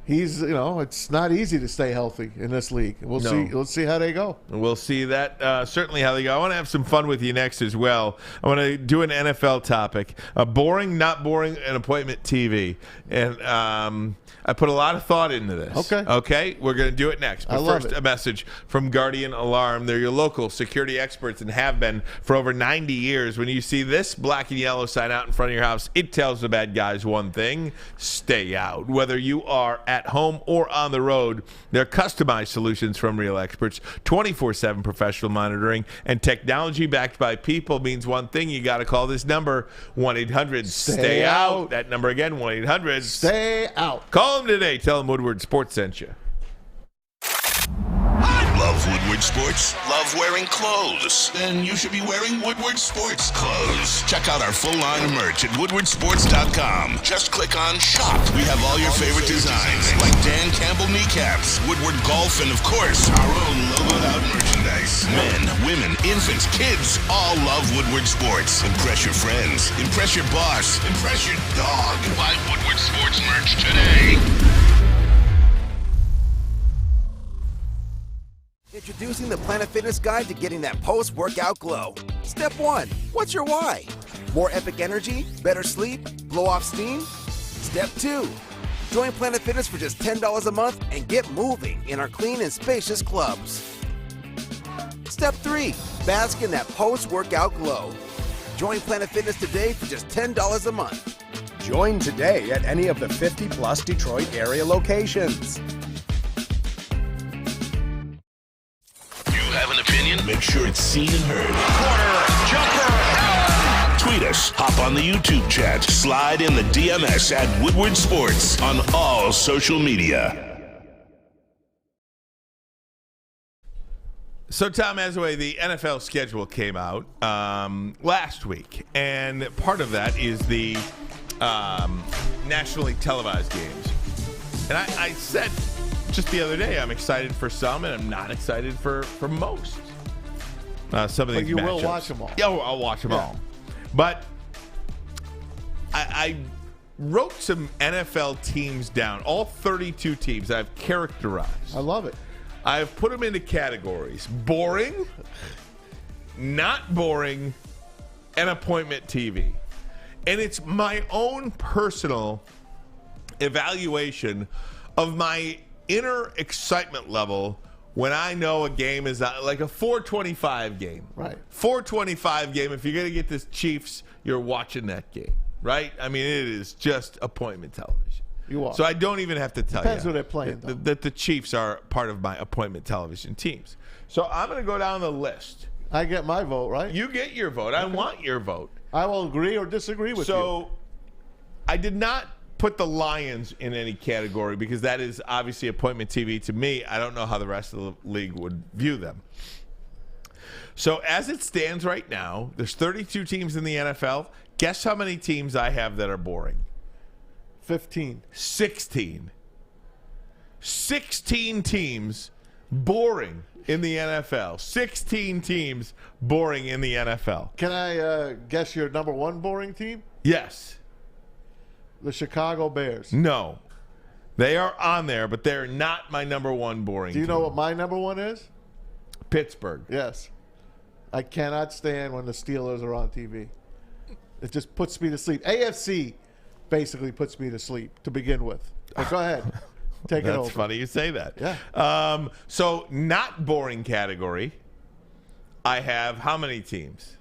He's, it's not easy to stay healthy in this league. We'll see. Let's see how they go. We'll see that certainly how they go. I want to have some fun with you next as well. I want to do an NFL topic. Boring, not boring, and appointment TV. And I put a lot of thought into this. Okay, we're going to do it next. But first, a message from Guardian Alarm. They're your local security experts and have been for over 90 years. When you see this black and yellow sign out in front of your house, it tells the bad guys one thing: stay out. Whether you are at home or on the road, they're customized solutions from real experts, 24/7 professional monitoring, and technology backed by people means one thing: you got to call this number, 1-800-STAY-OUT. That number again, 1-800-STAY-OUT. Call them today. Tell them Woodward Sports sent you. Love Woodward Sports? Love wearing clothes? Then you should be wearing Woodward Sports clothes. Check out our full line of merch at woodwardsports.com. Just click on shop. We have all your favorite designs, like Dan Campbell kneecaps, Woodward Golf, and of course, our own logoed out merchandise. Men, women, infants, kids all love Woodward Sports. Impress your friends. Impress your boss. Impress your dog. Buy Woodward Sports merch today. Introducing the Planet Fitness Guide to getting that post-workout glow. Step 1. What's your why? More epic energy? Better sleep? Blow off steam? Step 2. Join Planet Fitness for just $10 a month and get moving in our clean and spacious clubs. Step 3. Bask in that post-workout glow. Join Planet Fitness today for just $10 a month. Join today at any of the 50-plus Detroit area locations. make sure it's seen and heard. Corner, jumper, Tweet us, hop on the YouTube chat, slide in the DMS at Woodward Sports on all social media. So, Tom Mazawey, the NFL schedule came out last week, and part of that is the nationally televised games. And I said just the other day, I'm excited for some, and I'm not excited for most. Some of these you matchups. will watch them all. Yeah, I'll watch them all. But I wrote some NFL teams down, all 32 teams I've characterized. I love it. I've put them into categories: boring, not boring, and appointment TV. And it's my own personal evaluation of my inner excitement level when I know a game is like a 425 game. Right. 425 game. If you're going to get this Chiefs, you're watching that game, right? I mean, it is just appointment television. You are. So I don't even have to tell Depends you who they're playing, that the Chiefs are part of my appointment television teams. So I'm going to go down the list. I get my vote, right? You get your vote. I want your vote. I will agree or disagree with you. So I did not put the Lions in any category because that is obviously appointment TV to me. I don't know how the rest of the league would view them. So as it stands right now, there's 32 teams in the NFL. Guess how many teams I have that are boring? 15. 16. 16 teams boring in the NFL. 16 teams boring in the NFL. Can I guess your number one boring team? Yes. The Chicago Bears. No. They are on there, but they're not my number one boring Do you team. know what my number one is? Pittsburgh. Yes. I cannot stand when the Steelers are on TV. It just puts me to sleep. AFC basically puts me to sleep to begin with. But go ahead. Take it over. That's funny you say that. Yeah. So not boring category. I have how many teams?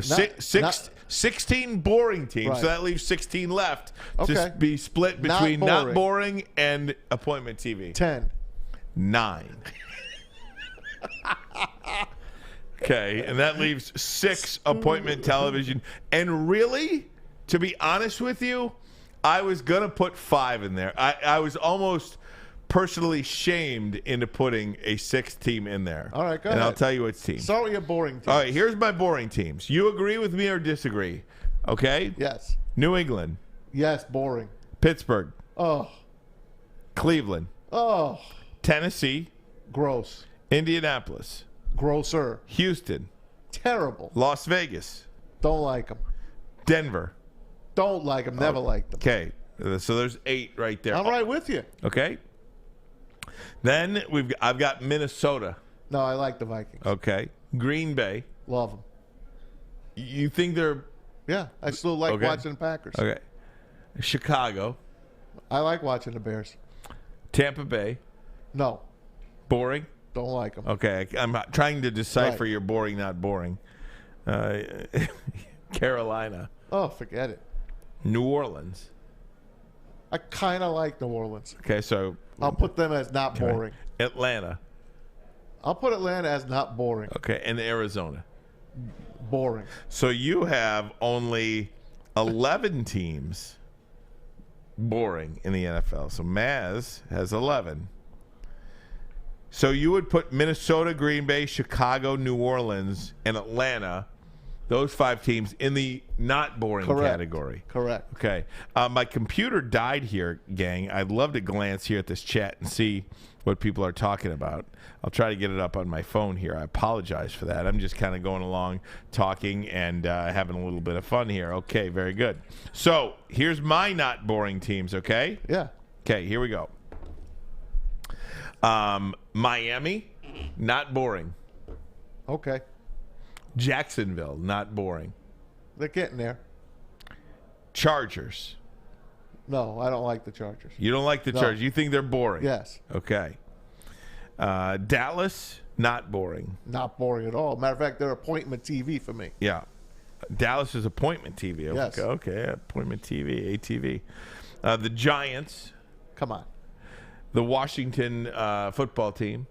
16 boring teams. Right. So that leaves 16 left Okay. to be split Not between boring. not boring and appointment TV. 10. 9. Okay, and that leaves 6 appointment television. And really, to be honest with you, I was going to put 5 in there. I was almost personally shamed into putting a 6th team in there. All right, go and ahead. I'll tell you what team. Start with your boring team. All right, here's my boring teams. You agree with me or disagree? Okay? Yes. New England, Yes, boring. Pittsburgh, Oh. Cleveland, Oh. Tennessee, Gross. Indianapolis, Grosser. Houston, Terrible. Las Vegas, Don't like them. Denver. Don't like them. Never liked them. Okay, so there's 8 right there. I'm right with you. Okay. Then I've got Minnesota. No, I like the Vikings. Okay. Green Bay. Love them. You think they're Yeah, I still like Okay. watching the Packers. okay? Chicago, I like watching the Bears. Tampa Bay. No, Boring. don't like them. Okay, I'm trying to decipher Right. your boring, not boring. Carolina, Oh, forget it. New Orleans. I kind of like New Orleans. Okay, so I'll put them as not boring. Atlanta. I'll put Atlanta as not boring. Okay, and Arizona. Boring. So you have only 11 teams boring in the NFL. So Maz has 11. So you would put Minnesota, Green Bay, Chicago, New Orleans, and Atlanta, those 5 teams, in the not boring Correct. category. Correct. Okay. My computer died here, gang. I'd love to glance here at this chat and see what people are talking about. I'll try to get it up on my phone here. I apologize for that. I'm just kind of going along, talking, and having a little bit of fun here. Okay, very good. So here's my not boring teams, okay? Yeah. Okay, here we go. Miami, not boring. Okay. Jacksonville, not boring. They're getting there. Chargers. No, I don't like the Chargers. You don't like the No. Chargers. You think they're boring. Yes. Okay. Dallas, not boring. Not boring at all. Matter of fact, they're appointment TV for me. Yeah. Dallas is appointment TV. Okay, Yes. okay. Appointment TV, ATV. The Giants. Come on. The Washington football team.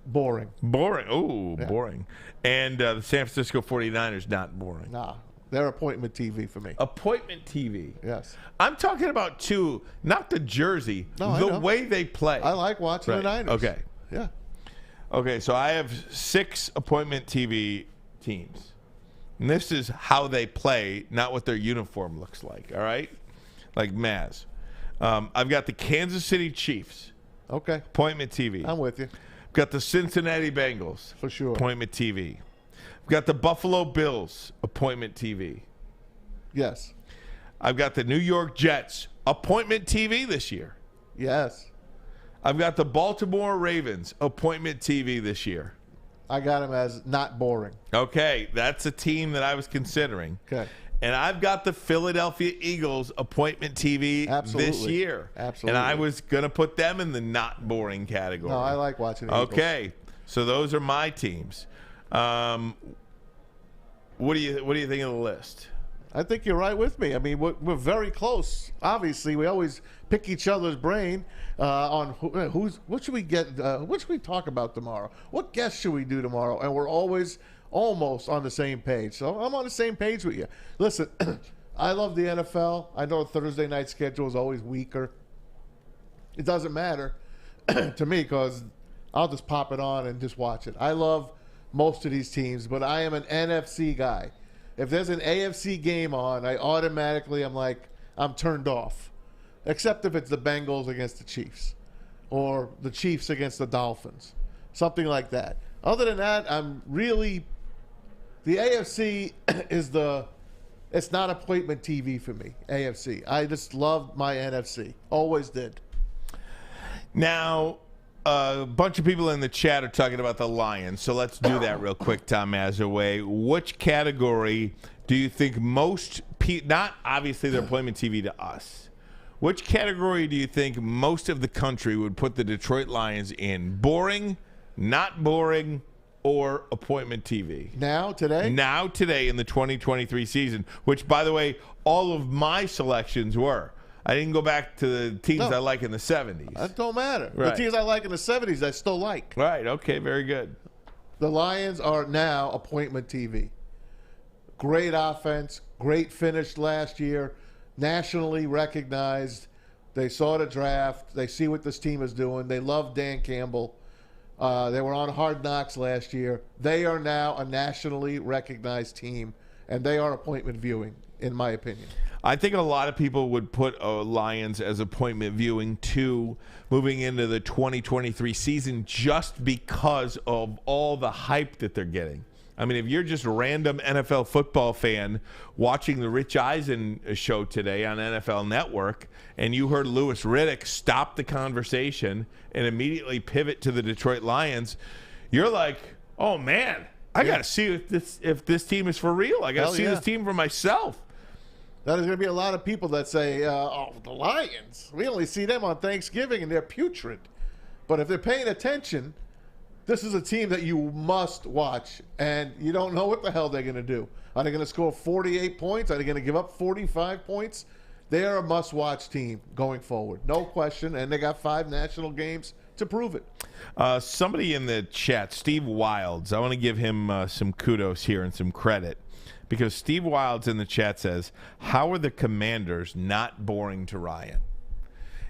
Boring. Boring. Ooh, Yeah. boring. And the San Francisco 49ers, not boring. Nah, they're appointment TV for me. Appointment TV. Yes. I'm talking about, too, not the jersey, No, I the know. way they play. I like watching the Niners. Okay. Yeah. Okay, so I have 6 appointment TV teams. And this is how they play, not what their uniform looks like, all right? Like Maz. I've got the Kansas City Chiefs. Okay. Appointment TV. I'm with you. Got the Cincinnati Bengals. For sure. Appointment TV. I've got the Buffalo Bills. Appointment TV. Yes. I've got the New York Jets. Appointment TV this year. Yes. I've got the Baltimore Ravens. Appointment TV this year. I got him as not boring. Okay, that's a team that I was considering. Okay. And I've got the Philadelphia Eagles appointment TV this year. Absolutely. And I was going to put them in the not boring category. No, I like watching the Eagles. Okay, so those are my teams. What do you think of the list? I think you're right with me. I mean, we're very close. Obviously, we always pick each other's brain on what should we get, what should we talk about tomorrow? What guest should we do tomorrow? And we're always almost on the same page. So I'm on the same page with you. Listen, I love the NFL. I know Thursday night schedule is always weaker. It doesn't matter to me because I'll just pop it on and just watch it. I love most of these teams, but I am an NFC guy. If there's an AFC game on, I'm turned off. Except if it's the Bengals against the Chiefs or the Chiefs against the Dolphins. Something like that. Other than that, the AFC it's not appointment TV for me, AFC. I just love my NFC. Always did. Now, a bunch of people in the chat are talking about the Lions, so let's do that real quick, Tom Mazawey. Which category do you think most not obviously their appointment TV to us, which category do you think most of the country would put the Detroit Lions in? Boring, not boring, or appointment TV? Now, today in the 2023 season, which, by the way, all of my selections were. I didn't go back to the teams I like in the 70s. That don't matter. Right. The teams I like in the 70s, I still like. Right, okay, very good. The Lions are now appointment TV. Great offense, great finish last year, nationally recognized. They saw the draft. They see what this team is doing. They love Dan Campbell. They were on Hard Knocks last year. They are now a nationally recognized team, and they are appointment viewing, in my opinion. I think a lot of people would put Lions as appointment viewing too, moving into the 2023 season, just because of all the hype that they're getting. I mean, if you're just a random NFL football fan watching the Rich Eisen show today on NFL Network, and you heard Louis Riddick stop the conversation and immediately pivot to the Detroit Lions, you're like, oh man, I got to see if this team is for real. I got to see this team for myself. Now, there's going to be a lot of people that say, the Lions, we only see them on Thanksgiving and they're putrid. But if they're paying attention, this is a team that you must watch, and you don't know what the hell they're going to do. Are they going to score 48 points? Are they going to give up 45 points? They are a must-watch team going forward, no question, and they got 5 national games to prove it. Somebody in the chat, Steve Wilds, I want to give him some kudos here and some credit, because Steve Wilds in the chat says, how are the Commanders not boring to Ryan?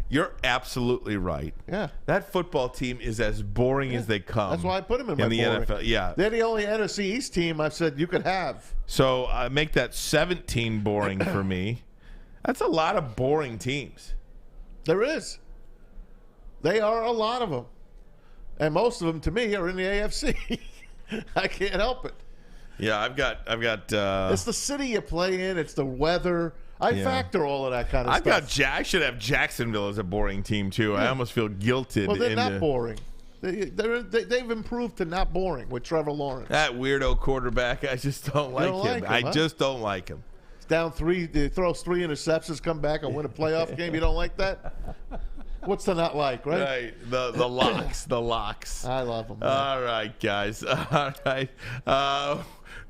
You're absolutely right. Yeah. That football team is as boring as they come. That's why I put them in my the boring. NFL. Yeah. They're the only NFC East team I've said you could have. So I make that 17 boring for me. That's a lot of boring teams. There is. They are a lot of them. And most of them, to me, are in the AFC. I can't help it. Yeah, I've got. It's the city you play in. It's the weather. I factor all of that kind of stuff. I should have Jacksonville as a boring team too. Yeah. I almost feel guilted. Well, they're not boring. They've improved to not boring with Trevor Lawrence. That weirdo quarterback. I just don't like him. I just don't like him. It's down 3. He throws 3 interceptions, come back and win a playoff game. You don't like that? What's to not like, right? Right. The locks. The locks. I love them. Man. All right, guys. All right.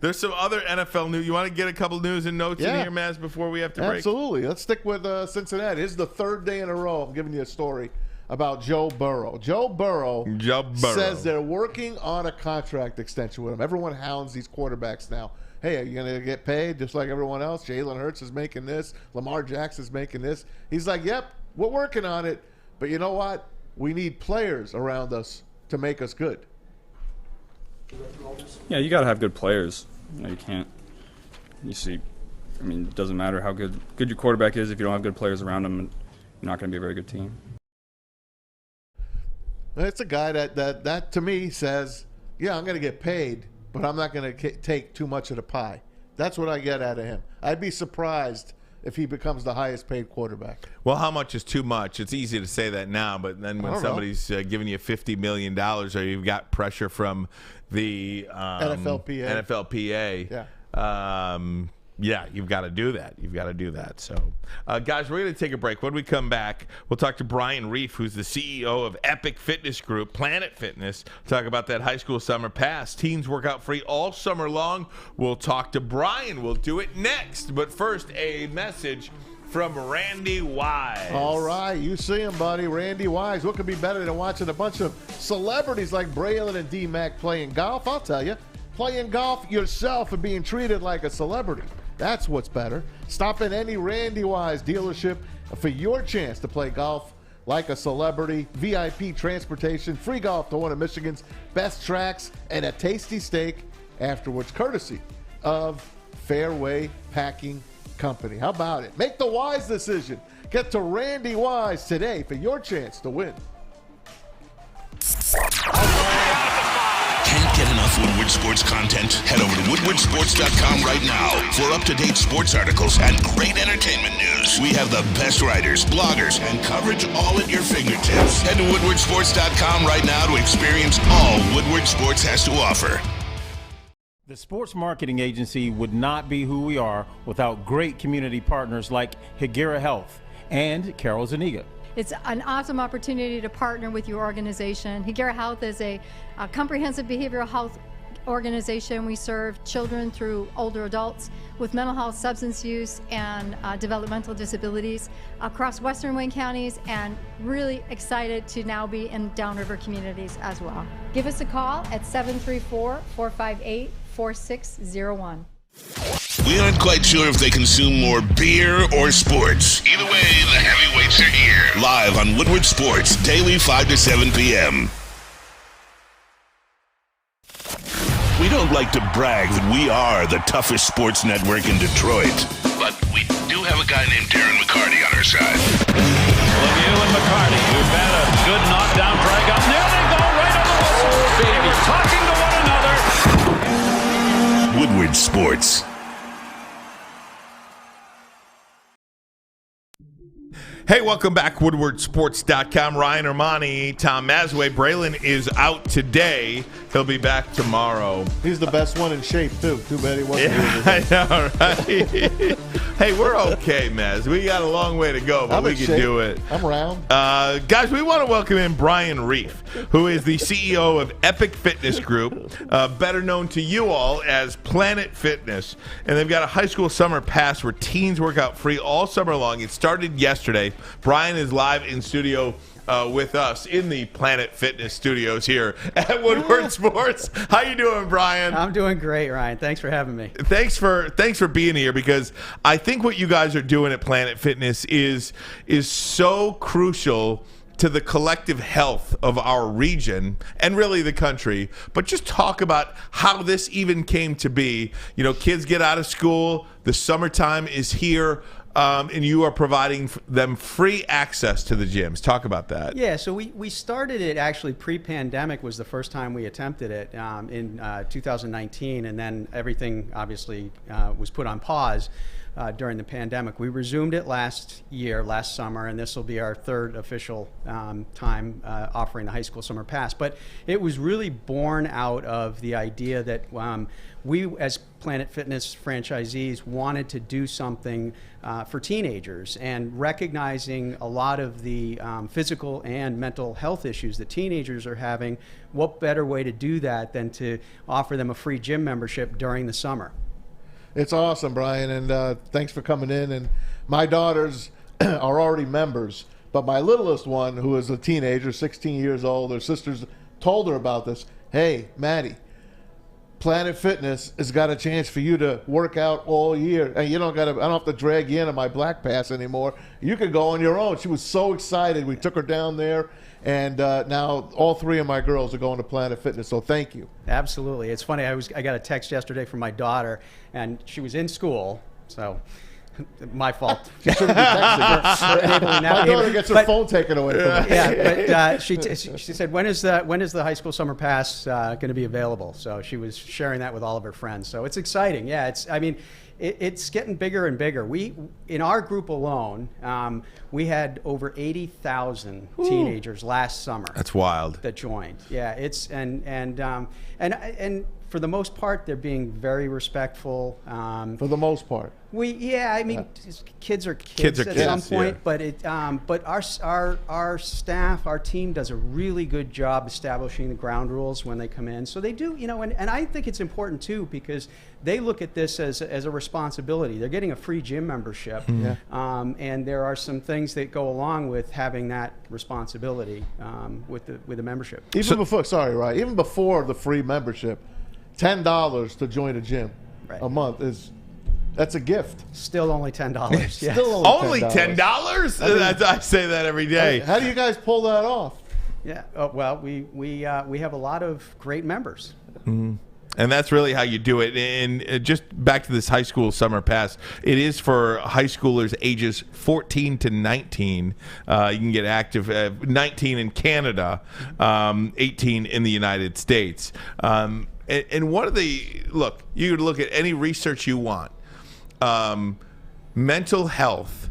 There's some other NFL news. You want to get a couple news and notes in here, Maz, before we have to break? Absolutely. Let's stick with Cincinnati. This is the 3rd day in a row I'm giving you a story about Joe Burrow. Joe Burrow says they're working on a contract extension with him. Everyone hounds these quarterbacks now. Hey, are you going to get paid just like everyone else? Jalen Hurts is making this. Lamar Jackson's making this. He's like, yep, we're working on it. But you know what? We need players around us to make us good. Yeah, you got to have good players. You can't. You see, I mean, it doesn't matter how good your quarterback is if you don't have good players around him. You're not going to be a very good team. It's a guy that to me says, yeah, I'm going to get paid, but I'm not going to take too much of the pie. That's what I get out of him. I'd be surprised if he becomes the highest paid quarterback. Well, how much is too much? It's easy to say that now, but then when somebody's giving you $50 million or you've got pressure from the NFLPA, yeah, you've got to do that. You've got to do that. So, guys, we're going to take a break. When we come back, we'll talk to Brian Reef, who's the CEO of Epic Fitness Group, Planet Fitness. Talk about that high school summer pass. Teens work out free all summer long. We'll talk to Brian. We'll do it next. But first, a message from Randy Wise. All right, you see him, buddy. Randy Wise. What could be better than watching a bunch of celebrities like Braylon and D-Mac playing golf? I'll tell you. Playing golf yourself and being treated like a celebrity. That's what's better. Stop in any Randy Wise dealership for your chance to play golf like a celebrity. VIP transportation, free golf to one of Michigan's best tracks, and a tasty steak afterwards, courtesy of Fairway Packing Company. How about it? Make the wise decision. Get to Randy Wise today for your chance to win. Can't get enough Woodward Sports content? Head over to woodwardsports.com right now for up-to-date sports articles and great entertainment news. We have the best writers, bloggers, and coverage all at your fingertips. Head to woodwardsports.com right now to experience all Woodward Sports has to offer. The sports marketing agency would not be who we are without great community partners like Higuera Health and Carol Zuniga. It's an awesome opportunity to partner with your organization. Higuera Health is a comprehensive behavioral health organization. We serve children through older adults with mental health, substance use, and developmental disabilities across Western Wayne counties, and really excited to now be in downriver communities as well. Give us a call at 734-458-4601. We aren't quite sure if they consume more beer or sports. Either way, the heavyweights are here. Live on Woodward Sports, daily 5 to 7 p.m. We don't like to brag that we are the toughest sports network in Detroit, but we do have a guy named Darren McCarty on our side. Lemieux and McCarty, who've had a good knockdown drag up. There they go, right on the whistle. They were talking to one another. Woodward Sports. Hey, welcome back. WoodwardSports.com. Ryan Ermanni, Tom Mazawey. Braylon is out today. He'll be back tomorrow. He's the best one in shape, too. Too bad he wasn't here today. I know, right? Hey, we're okay, Maz. We got a long way to go, but we can do it. I'm around. Guys, we want to welcome in Brian Reef, who is the CEO of Epic Fitness Group, better known to you all as Planet Fitness. And they've got a high school summer pass where teens work out free all summer long. It started yesterday. Brian is live in studio with us in the Planet Fitness studios here at Woodward Sports. How you doing, Brian? I'm doing great, Ryan. Thanks for having me. Thanks for being here, because I think what you guys are doing at Planet Fitness is so crucial to the collective health of our region and really the country. But just talk about how this even came to be. You know, kids get out of school, the summertime is here. And you are providing them free access to the gyms. Talk about that. Yeah, so we started it actually pre-pandemic was the first time we attempted it in 2019, and then everything obviously was put on pause during the pandemic. We resumed it last summer, and this will be our third official time offering the high school summer pass. But it was really born out of the idea that we, as Planet Fitness franchisees, wanted to do something for teenagers, and recognizing a lot of the physical and mental health issues that teenagers are having. What better way to do that than to offer them a free gym membership during the summer? It's awesome, Brian, and thanks for coming in. And my daughters are already members, But my littlest one, who is a teenager, 16 years old, her sisters told her about this. Hey, Maddie, Planet Fitness has got a chance for you to work out all year, and I don't have to drag you into my Black Pass anymore. You can go on your own. She was so excited. We took her down there, and now all 3 of my girls are going to Planet Fitness. So thank you. Absolutely. It's funny. I got a text yesterday from my daughter, and she was in school, so. My fault. She shouldn't be texting her. My daughter gets her phone taken away from her. Yeah, but she said, when is the high school summer pass going to be available? So she was sharing that with all of her friends. So it's exciting. Yeah, it's getting bigger and bigger. In our group alone, we had over 80,000 teenagers last summer. That's wild. That joined. Yeah, it's and for the most part, they're being very respectful. For the most part. Kids are kids at some point, yeah. But our staff, our team does a really good job establishing the ground rules when they come in. So they do, and I think it's important too, because they look at this as a responsibility. They're getting a free gym membership, and there are some things that go along with having that responsibility with the membership. Even before the free membership, $10 to join a gym a month that's a gift. Still only $10. Yeah. Still only $10. I say that every day. How do you guys pull that off? Yeah. Well, we have a lot of great members. Mm-hmm. And that's really how you do it. And just back to this high school summer pass, it is for high schoolers ages 14 to 19. You can get active 19 in Canada, 18 in the United States. And one of you could look at any research you want. Mental health.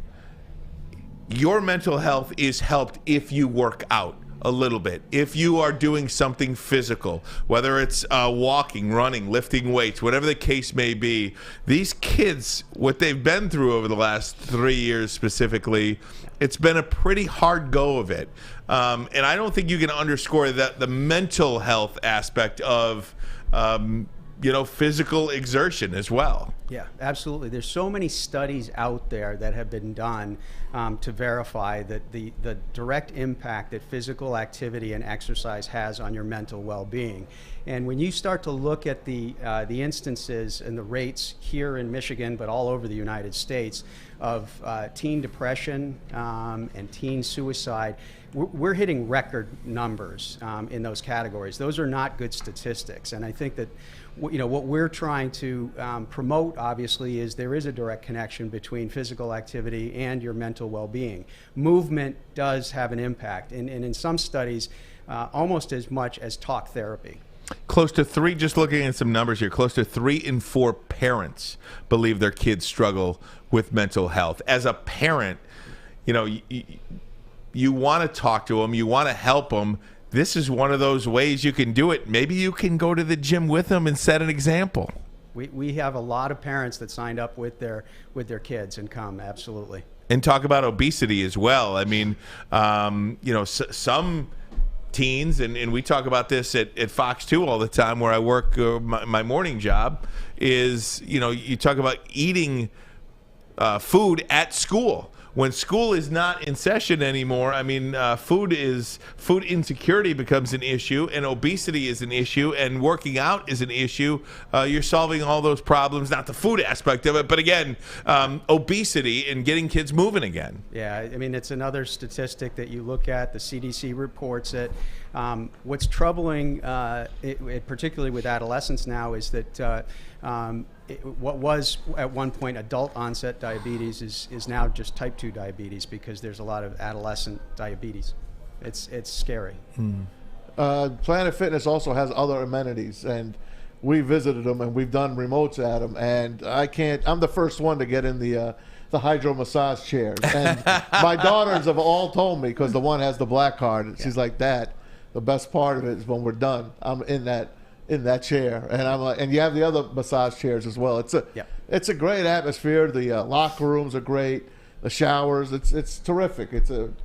Your mental health is helped if you work out a little bit. If you are doing something physical, whether it's walking, running, lifting weights, whatever the case may be, these kids, what they've been through over the last 3 years specifically, it's been a pretty hard go of it. And I don't think you can underscore that the mental health aspect of physical exertion as well. Yeah, absolutely. There's so many studies out there that have been done to verify that the direct impact that physical activity and exercise has on your mental well-being. And when you start to look at the instances and the rates here in Michigan, but all over the United States, of teen depression and teen suicide, we're hitting record numbers in those categories. Those are not good statistics. And I think that what we're trying to promote, obviously, is there is a direct connection between physical activity and your mental well-being. Movement does have an impact, and in some studies, almost as much as talk therapy. Close to 3, just looking at some numbers here, close to 3 in 4 parents believe their kids struggle with mental health. As a parent, you want to talk to them, you want to help them. This is one of those ways you can do it. Maybe you can go to the gym with them and set an example. We have a lot of parents that signed up with their kids and come, absolutely. And talk about obesity as well. I mean, some teens, and we talk about this at Fox 2 all the time where I work my morning job, is, you talk about eating food at school. When school is not in session anymore, I mean, food insecurity becomes an issue, and obesity is an issue, and working out is an issue. You're solving all those problems, not the food aspect of it, but again, obesity and getting kids moving again. Yeah, I mean, it's another statistic that you look at. The CDC reports it. What's troubling, particularly with adolescents now, is that what was at one point adult onset diabetes is now just type 2 diabetes, because there's a lot of adolescent diabetes. It's scary. Planet Fitness also has other amenities, and we visited them and we've done remotes at them, and I'm the first one to get in the hydro massage chairs, and my daughters have all told me, because the one has the black card, and she's like, Dad, the best part of it is when we're done, I'm in that chair, and I'm like, and you have the other massage chairs as well. It's a great atmosphere. The locker rooms are great. the showers. It's terrific.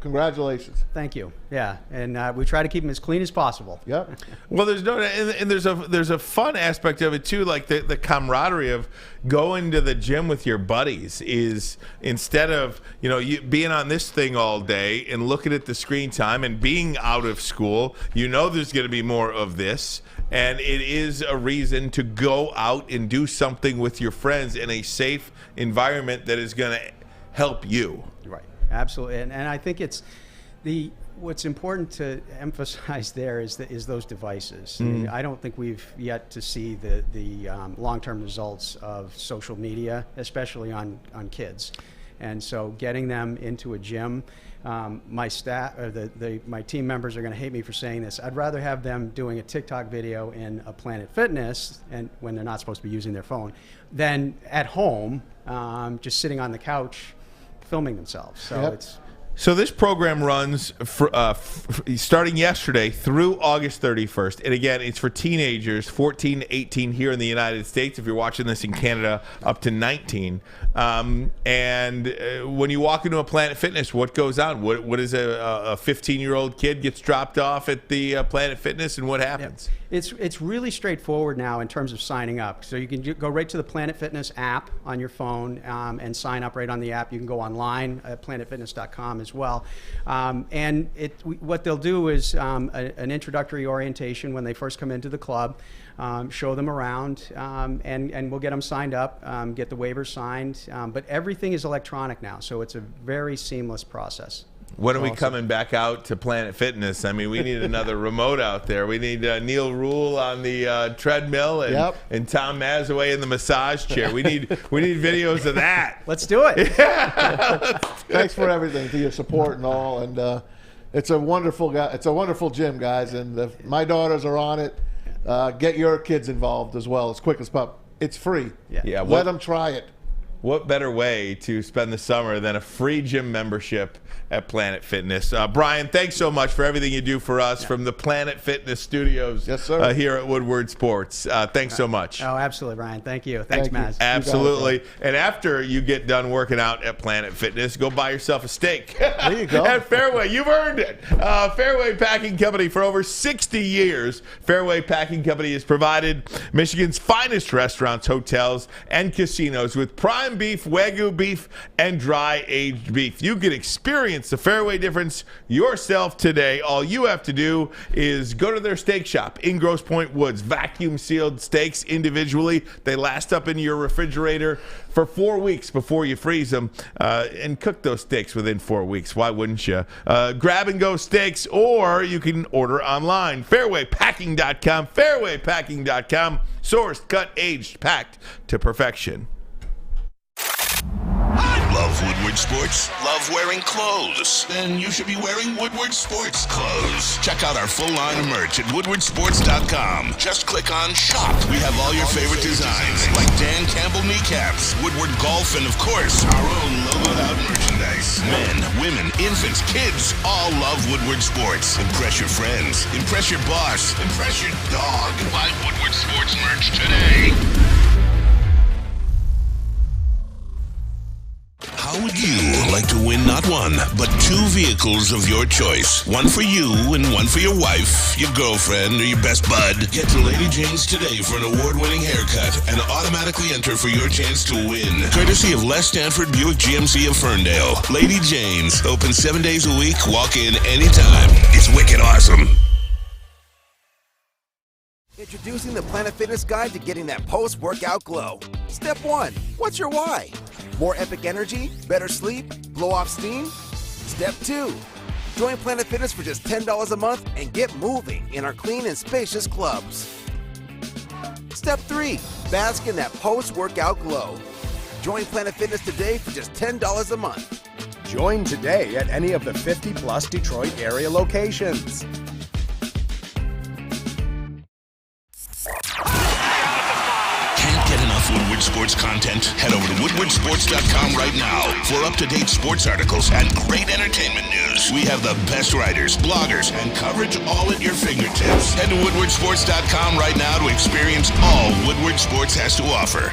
Congratulations. Thank you. Yeah, and we try to keep them as clean as possible. Yep. Well, there's a fun aspect of it too, like the camaraderie of going to the gym with your buddies. Is instead of you being on this thing all day and looking at the screen time and being out of school, there's going to be more of this. And it is a reason to go out and do something with your friends in a safe environment that is going to help you. Right. Absolutely. And I think what's important to emphasize there is those devices. I don't think we've yet to see the long-term results of social media, especially on kids. And so getting them into a gym, my staff or my team members are going to hate me for saying this. I'd rather have them doing a TikTok video in a Planet Fitness, and when they're not supposed to be using their phone, than at home, just sitting on the couch, filming themselves. So So this program runs starting yesterday through August 31st. And again, it's for teenagers 14 to 18 here in the United States. If you're watching this in Canada, up to 19. And when you walk into a Planet Fitness, what goes on? What is a 15-year-old kid gets dropped off at the Planet Fitness, and what happens? It's really straightforward now in terms of signing up. So you can go right to the Planet Fitness app on your phone and sign up right on the app. You can go online at planetfitness.com as well. And what they'll do is an introductory orientation when they first come into the club, show them around, and we'll get them signed up, get the waivers signed. But everything is electronic now, so it's a very seamless process. When are we coming back out to Planet Fitness? I mean, we need another remote out there. We need Neil Rule on the treadmill and Tom Mazawey in the massage chair. We need videos of that. Let's do it. Thanks for everything, for your support and all. And it's a wonderful gym, guys. And my daughters are on it. Get your kids involved as well as quick as possible. It's free. Yeah. Let them try it. What better way to spend the summer than a free gym membership at Planet Fitness? Brian, thanks so much for everything you do for us from the Planet Fitness studios here at Woodward Sports. Thanks so much. Oh, absolutely, Ryan. Thank you. Thanks, Maz. Absolutely. And after you get done working out at Planet Fitness, go buy yourself a steak. There you go. At Fairway. You've earned it. Fairway Packing Company for over 60 years. Fairway Packing Company has provided Michigan's finest restaurants, hotels, and casinos with prime beef, Wagyu beef, and dry aged beef. You can experience the Fairway difference yourself today. All you have to do is go to their steak shop in Grosse Pointe Woods. Vacuum sealed steaks individually. They last up in your refrigerator for 4 weeks before you freeze them, and cook those steaks within 4 weeks. Why wouldn't you? Grab and go steaks, or you can order online. Fairwaypacking.com. Fairwaypacking.com. Sourced, cut, aged, packed to perfection. Love Woodward Sports? Love wearing clothes? Then you should be wearing Woodward Sports clothes. Check out our full line of merch at woodwardsports.com. Just click on Shop. We have all your favorite designs, like Dan Campbell kneecaps, Woodward Golf, and of course, our own logoed out merchandise. Men, women, infants, kids, all love Woodward Sports. Impress your friends. Impress your boss. Impress your dog. Buy Woodward Sports merch today. How would you like to win not one, but 2 vehicles of your choice? One for you and one for your wife, your girlfriend, or your best bud. Get to Lady Jane's today for an award-winning haircut and automatically enter for your chance to win. Courtesy of Les Stanford Buick GMC of Ferndale. Lady Jane's, open 7 days a week, walk in anytime. It's wicked awesome. Introducing the Planet Fitness Guide to getting that post-workout glow. Step 1. What's your why? More epic energy? Better sleep? Blow off steam? Step 2. Join Planet Fitness for just $10 a month and get moving in our clean and spacious clubs. Step 3. Bask in that post-workout glow. Join Planet Fitness today for just $10 a month. Join today at any of the 50-plus Detroit area locations. Woodward Sports content? Head over to woodwardsports.com right now for up-to-date sports articles and great entertainment news. We have the best writers, bloggers, and coverage all at your fingertips. Head to woodwardsports.com right now to experience all Woodward Sports has to offer.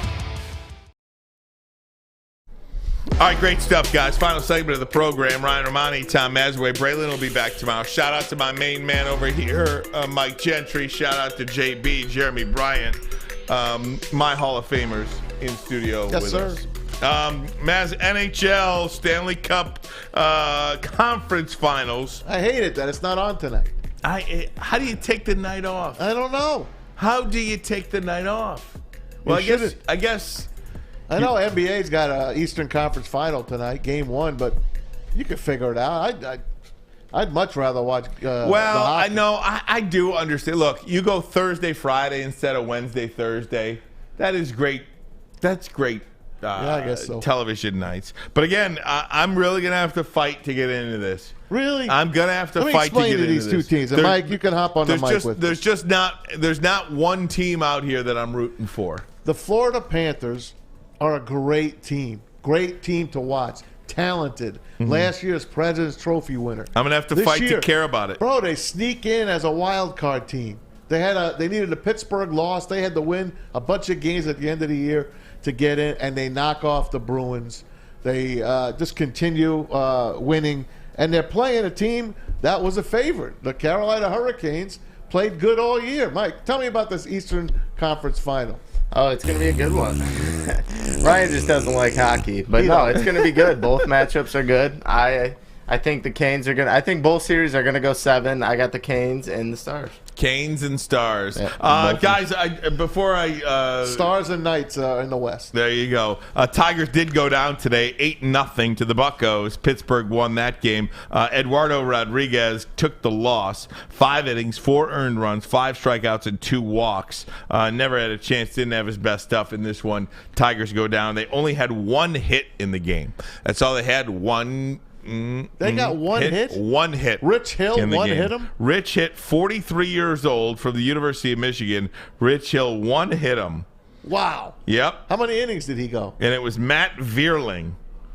All right, great stuff, guys. Final segment of the program. Ryan Ermanni, Tom Mazawey. Braylon will be back tomorrow. Shout out to my main man over here, Mike Gentry. Shout out to JB, Jeremy Bryant, my Hall of Famers in studio with us. Maz, NHL Stanley Cup Conference Finals. I hate it that it's not on tonight. How do you take the night off? I don't know. How do you take the night off? Well, I guess. I know NBA's got an Eastern Conference Final tonight, Game 1, but you could figure it out. I'd much rather watch. I know. I do understand. Look, you go Thursday, Friday instead of Wednesday, Thursday. That is great. That's great. I guess so. Television nights. But again, I'm really gonna have to fight to get into this. Really? I'm gonna have to Let me fight to explain get to into these this. two teams. And Mike, you can hop on the mic with me. There's not one team out here that I'm rooting for. The Florida Panthers are a great team. Great team to watch. Talented. Mm-hmm. Last year's President's Trophy winner. I'm gonna have to fight to care about it. Bro, they sneak in as a wild card team. They needed a Pittsburgh loss. They had to win a bunch of games at the end of the year to get in, and they knock off the Bruins. They just continue winning, and they're playing a team that was a favorite. The Carolina Hurricanes played good all year. Mike, tell me about this Eastern Conference Final. Oh, it's going to be a good one. Ryan just doesn't like hockey, but no, it's going to be good. Both matchups are good. I think the Canes are going to – I think both series are going to go 7. I got the Canes and the Stars. Canes and Stars. Yeah, guys, before I... Stars and Knights in the West. There you go. Tigers did go down today, 8-0 to the Buccos. Pittsburgh won that game. Eduardo Rodriguez took the loss. 5 innings, 4 earned runs, 5 strikeouts, and 2 walks. Never had a chance, didn't have his best stuff in this one. Tigers go down. They only had 1 hit in the game. That's all they had, They got one hit? One hit. Rich Hill, one hit him? Rich hit, 43 years old, from the University of Michigan. Rich Hill, one hit him. Wow. Yep. How many innings did he go? And it was Matt Vierling.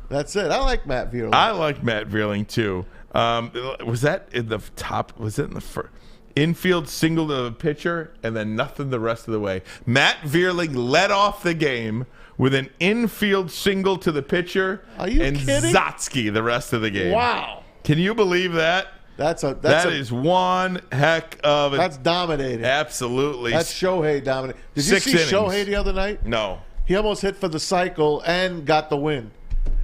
That's it. I like Matt Vierling. I like Matt Vierling, too. Was that in the top? Was it in the first? Infield single to the pitcher, and then nothing the rest of the way. Matt Vierling led off the game with an infield single to the pitcher. Are you and kidding? Zatsky the rest of the game. Wow. Can you believe that? That is one heck of That's dominating. Absolutely. That's Shohei dominating. Did 6 you see innings. Shohei the other night? No. He almost hit for the cycle and got the win.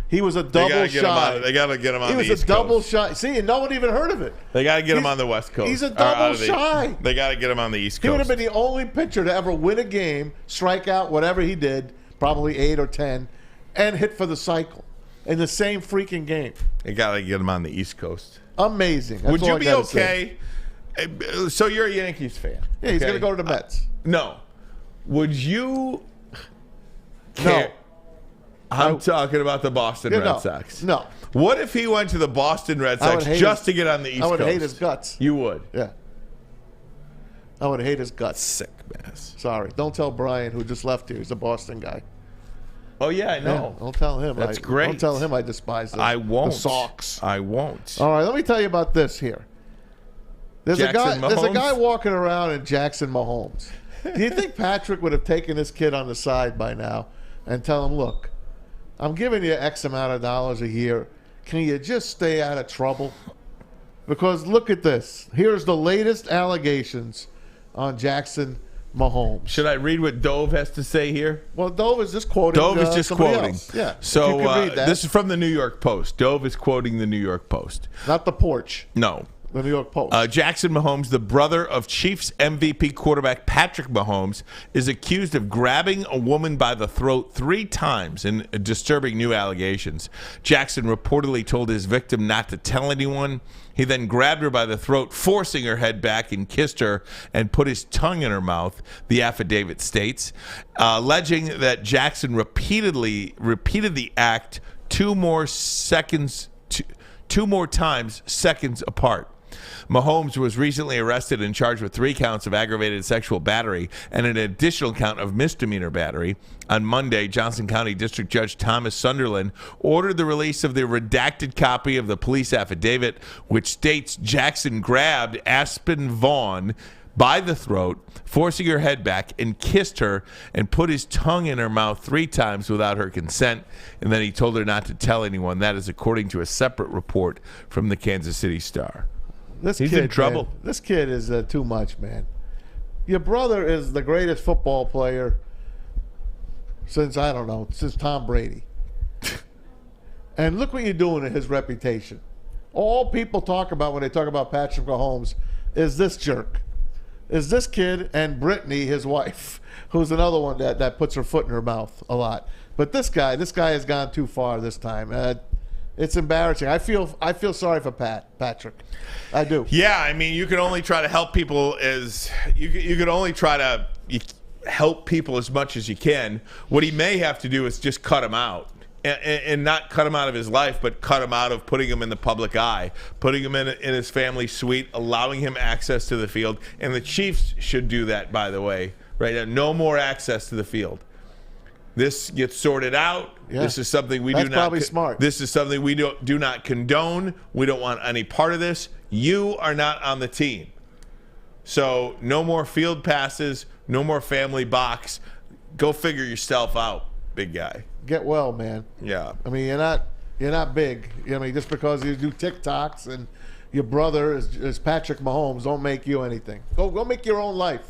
He was a double shy. They got to get him on the East He was a double Coast. shy. See, and no one even heard of it. They got to get him on the West Coast. He's a double shy. They got to get him on the East He would Coast. have been the only pitcher to ever win a game, strike out, whatever he did, probably 8 or 10, and hit for the cycle in the same freaking game. They got to get him on the East Coast. Amazing. That's Would all you I be gotta okay? say. So you're a Yankees fan. Yeah, he's okay? going to go to the Mets. No. Would you No. I'm talking about the Boston Red Sox. No. What if he went to the Boston Red I would Sox hate just his- to get on the East Coast? I would hate his guts. You would? Yeah. I would hate his guts. Sick mess. Sorry. Don't tell Brian, who just left here. He's a Boston guy. Oh, yeah, I know. Yeah, don't tell him. That's great. Don't tell him I despise them. I won't. The Sox. I won't. All right, let me tell you about this here. There's a Jackson guy Mahomes? walking around in Jackson Mahomes. Do you think Patrick would have taken this kid on the side by now and tell him, look, I'm giving you X amount of dollars a year. Can you just stay out of trouble? Because look at this. Here's the latest allegations on Jackson Mahomes. Should I read what Dove has to say here? Well, Dove is just quoting. Dove is just somebody quoting. else. Yeah. So you can read that. this is from the New York Post. Dove is quoting the New York Post. Not the porch. No. The New York Post. Jackson Mahomes, the brother of Chiefs MVP quarterback Patrick Mahomes, is accused of grabbing a woman by the throat 3 times in disturbing new allegations. Jackson reportedly told his victim not to tell anyone. He then grabbed her by the throat, forcing her head back, and kissed her and put his tongue in her mouth, the affidavit states, alleging that Jackson repeated the act 2 more times seconds apart. Mahomes was recently arrested and charged with 3 counts of aggravated sexual battery and an additional count of misdemeanor battery. On Monday, Johnson County District Judge Thomas Sunderland ordered the release of the redacted copy of the police affidavit, which states Jackson grabbed Aspen Vaughn by the throat, forcing her head back, and kissed her and put his tongue in her mouth 3 times without her consent. And then he told her not to tell anyone. That is according to a separate report from the Kansas City Star. He's in trouble. Man, this kid is too much, man. Your brother is the greatest football player since Tom Brady. And look what you're doing to his reputation. All people talk about when they talk about Patrick Mahomes is this jerk. Is this kid and Brittany, his wife, who's another one that puts her foot in her mouth a lot. But this guy has gone too far this time. It's embarrassing. I feel sorry for Patrick. I do. Yeah, I mean, you can only try to help people you can only try to help people as much as you can. What he may have to do is just cut him out. And not cut him out of his life, but cut him out of putting him in the public eye, putting him in his family suite, allowing him access to the field. And the Chiefs should do that, by the way, right now. No more access to the field. This gets sorted out. Yeah. This is something That's probably smart. This is something we do not condone. We don't want any part of this. You are not on the team. So no more field passes, no more family box. Go figure yourself out, big guy. Get well, man. Yeah. I mean, you're not big. I mean, just because you do TikToks and your brother is Patrick Mahomes, don't make you anything. Go make your own life.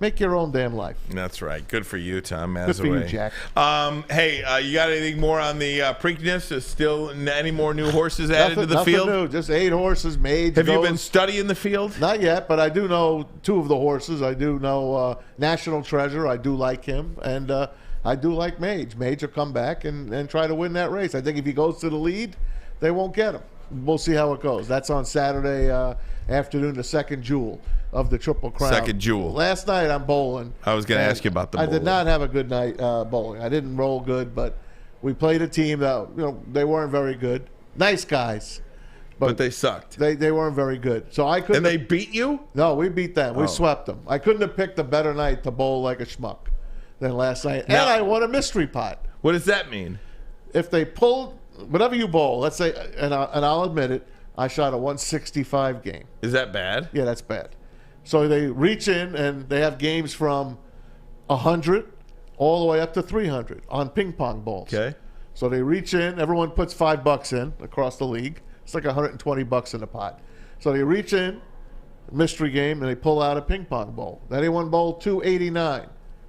Make your own damn life. That's right. Good for you, Tom Mazawey. Good for you, Jack. Hey, you got anything more on the Preakness? Is still any more new horses added to the field? Nothing new. Just 8 horses made. Have you been studying the field? Not yet, but I do know 2 of the horses. I do know National Treasure. I do like him. And I do like Mage. Mage will come back and try to win that race. I think if he goes to the lead, they won't get him. We'll see how it goes. That's on Saturday afternoon, the second jewel of the Triple Crown. Second jewel. Last night I'm bowling. I was going to ask you about the bowling. I did not have a good night bowling. I didn't roll good, but we played a team that, they weren't very good. Nice guys. But they sucked. They weren't very good. So I couldn't. And they beat you? No, we beat them. We swept them. I couldn't have picked a better night to bowl like a schmuck than last night. Now, and I won a mystery pot. What does that mean? If they pulled, whatever you bowl, let's say, and I'll admit it, I shot a 165 game. Is that bad? Yeah, that's bad. So they reach in and they have games from 100 all the way up to 300 on ping pong balls. Okay. So they reach in, everyone puts $5 in across the league. It's like $120 in the pot. So they reach in, mystery game, and they pull out a ping pong ball. Anyone bowl 289?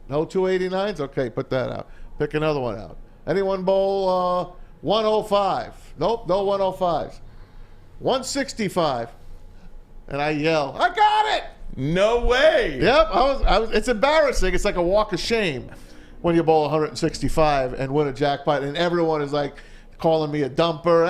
No 289s? Okay, put that out. Pick another one out. Anyone bowl 105? Nope, no 105s. 165. And I yell, I got it! No way! Yep, it's embarrassing. It's like a walk of shame when you bowl 165 and win a jackpot, and everyone is like calling me a dumper,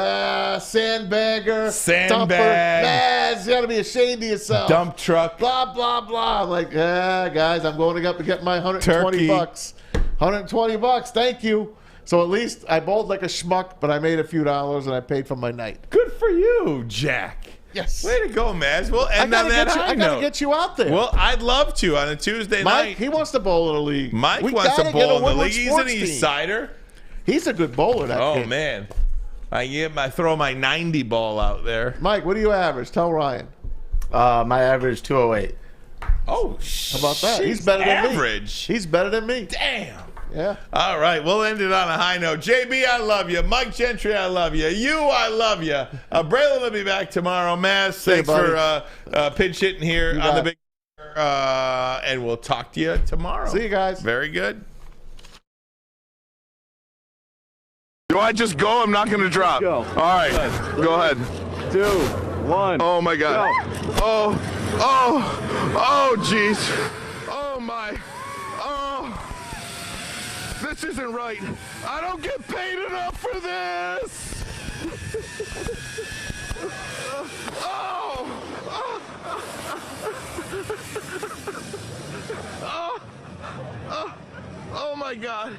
sandbagger, sandbag, Maz, you gotta be ashamed of yourself. Dump truck, blah blah blah. I'm like, guys, I'm going up to get my $120. $120, thank you. So at least I bowled like a schmuck, but I made a few dollars and I paid for my night. Good for you, Jack. Yes. Way to go, Maz. We'll end on that high note. I gotta get you out there. Well, I'd love to on a Tuesday Mike, night. he wants to bowl in the league. Mike wants to bowl in the league. He's an East Sider. He's a good bowler, that kid. Oh, man. I throw my 90 ball out there. Mike, what do you average? Tell Ryan. My average 208. Oh, how about that? He's better than me. Average. He's better than me. Damn. Yeah. All right, we'll end it on a high note. JB, I love you. Mike Gentry, I love you. You, I love you. Braylon will be back tomorrow. Maz, thanks for pinch hitting here on the big. And we'll talk to you tomorrow. See you guys. Very good. Do I just go? I'm not going to drop. Go. All right. Go ahead. 2, 1. Oh, my God. Go. Oh, jeez. Oh, my. This isn't right. I don't get paid enough for this. Oh my God.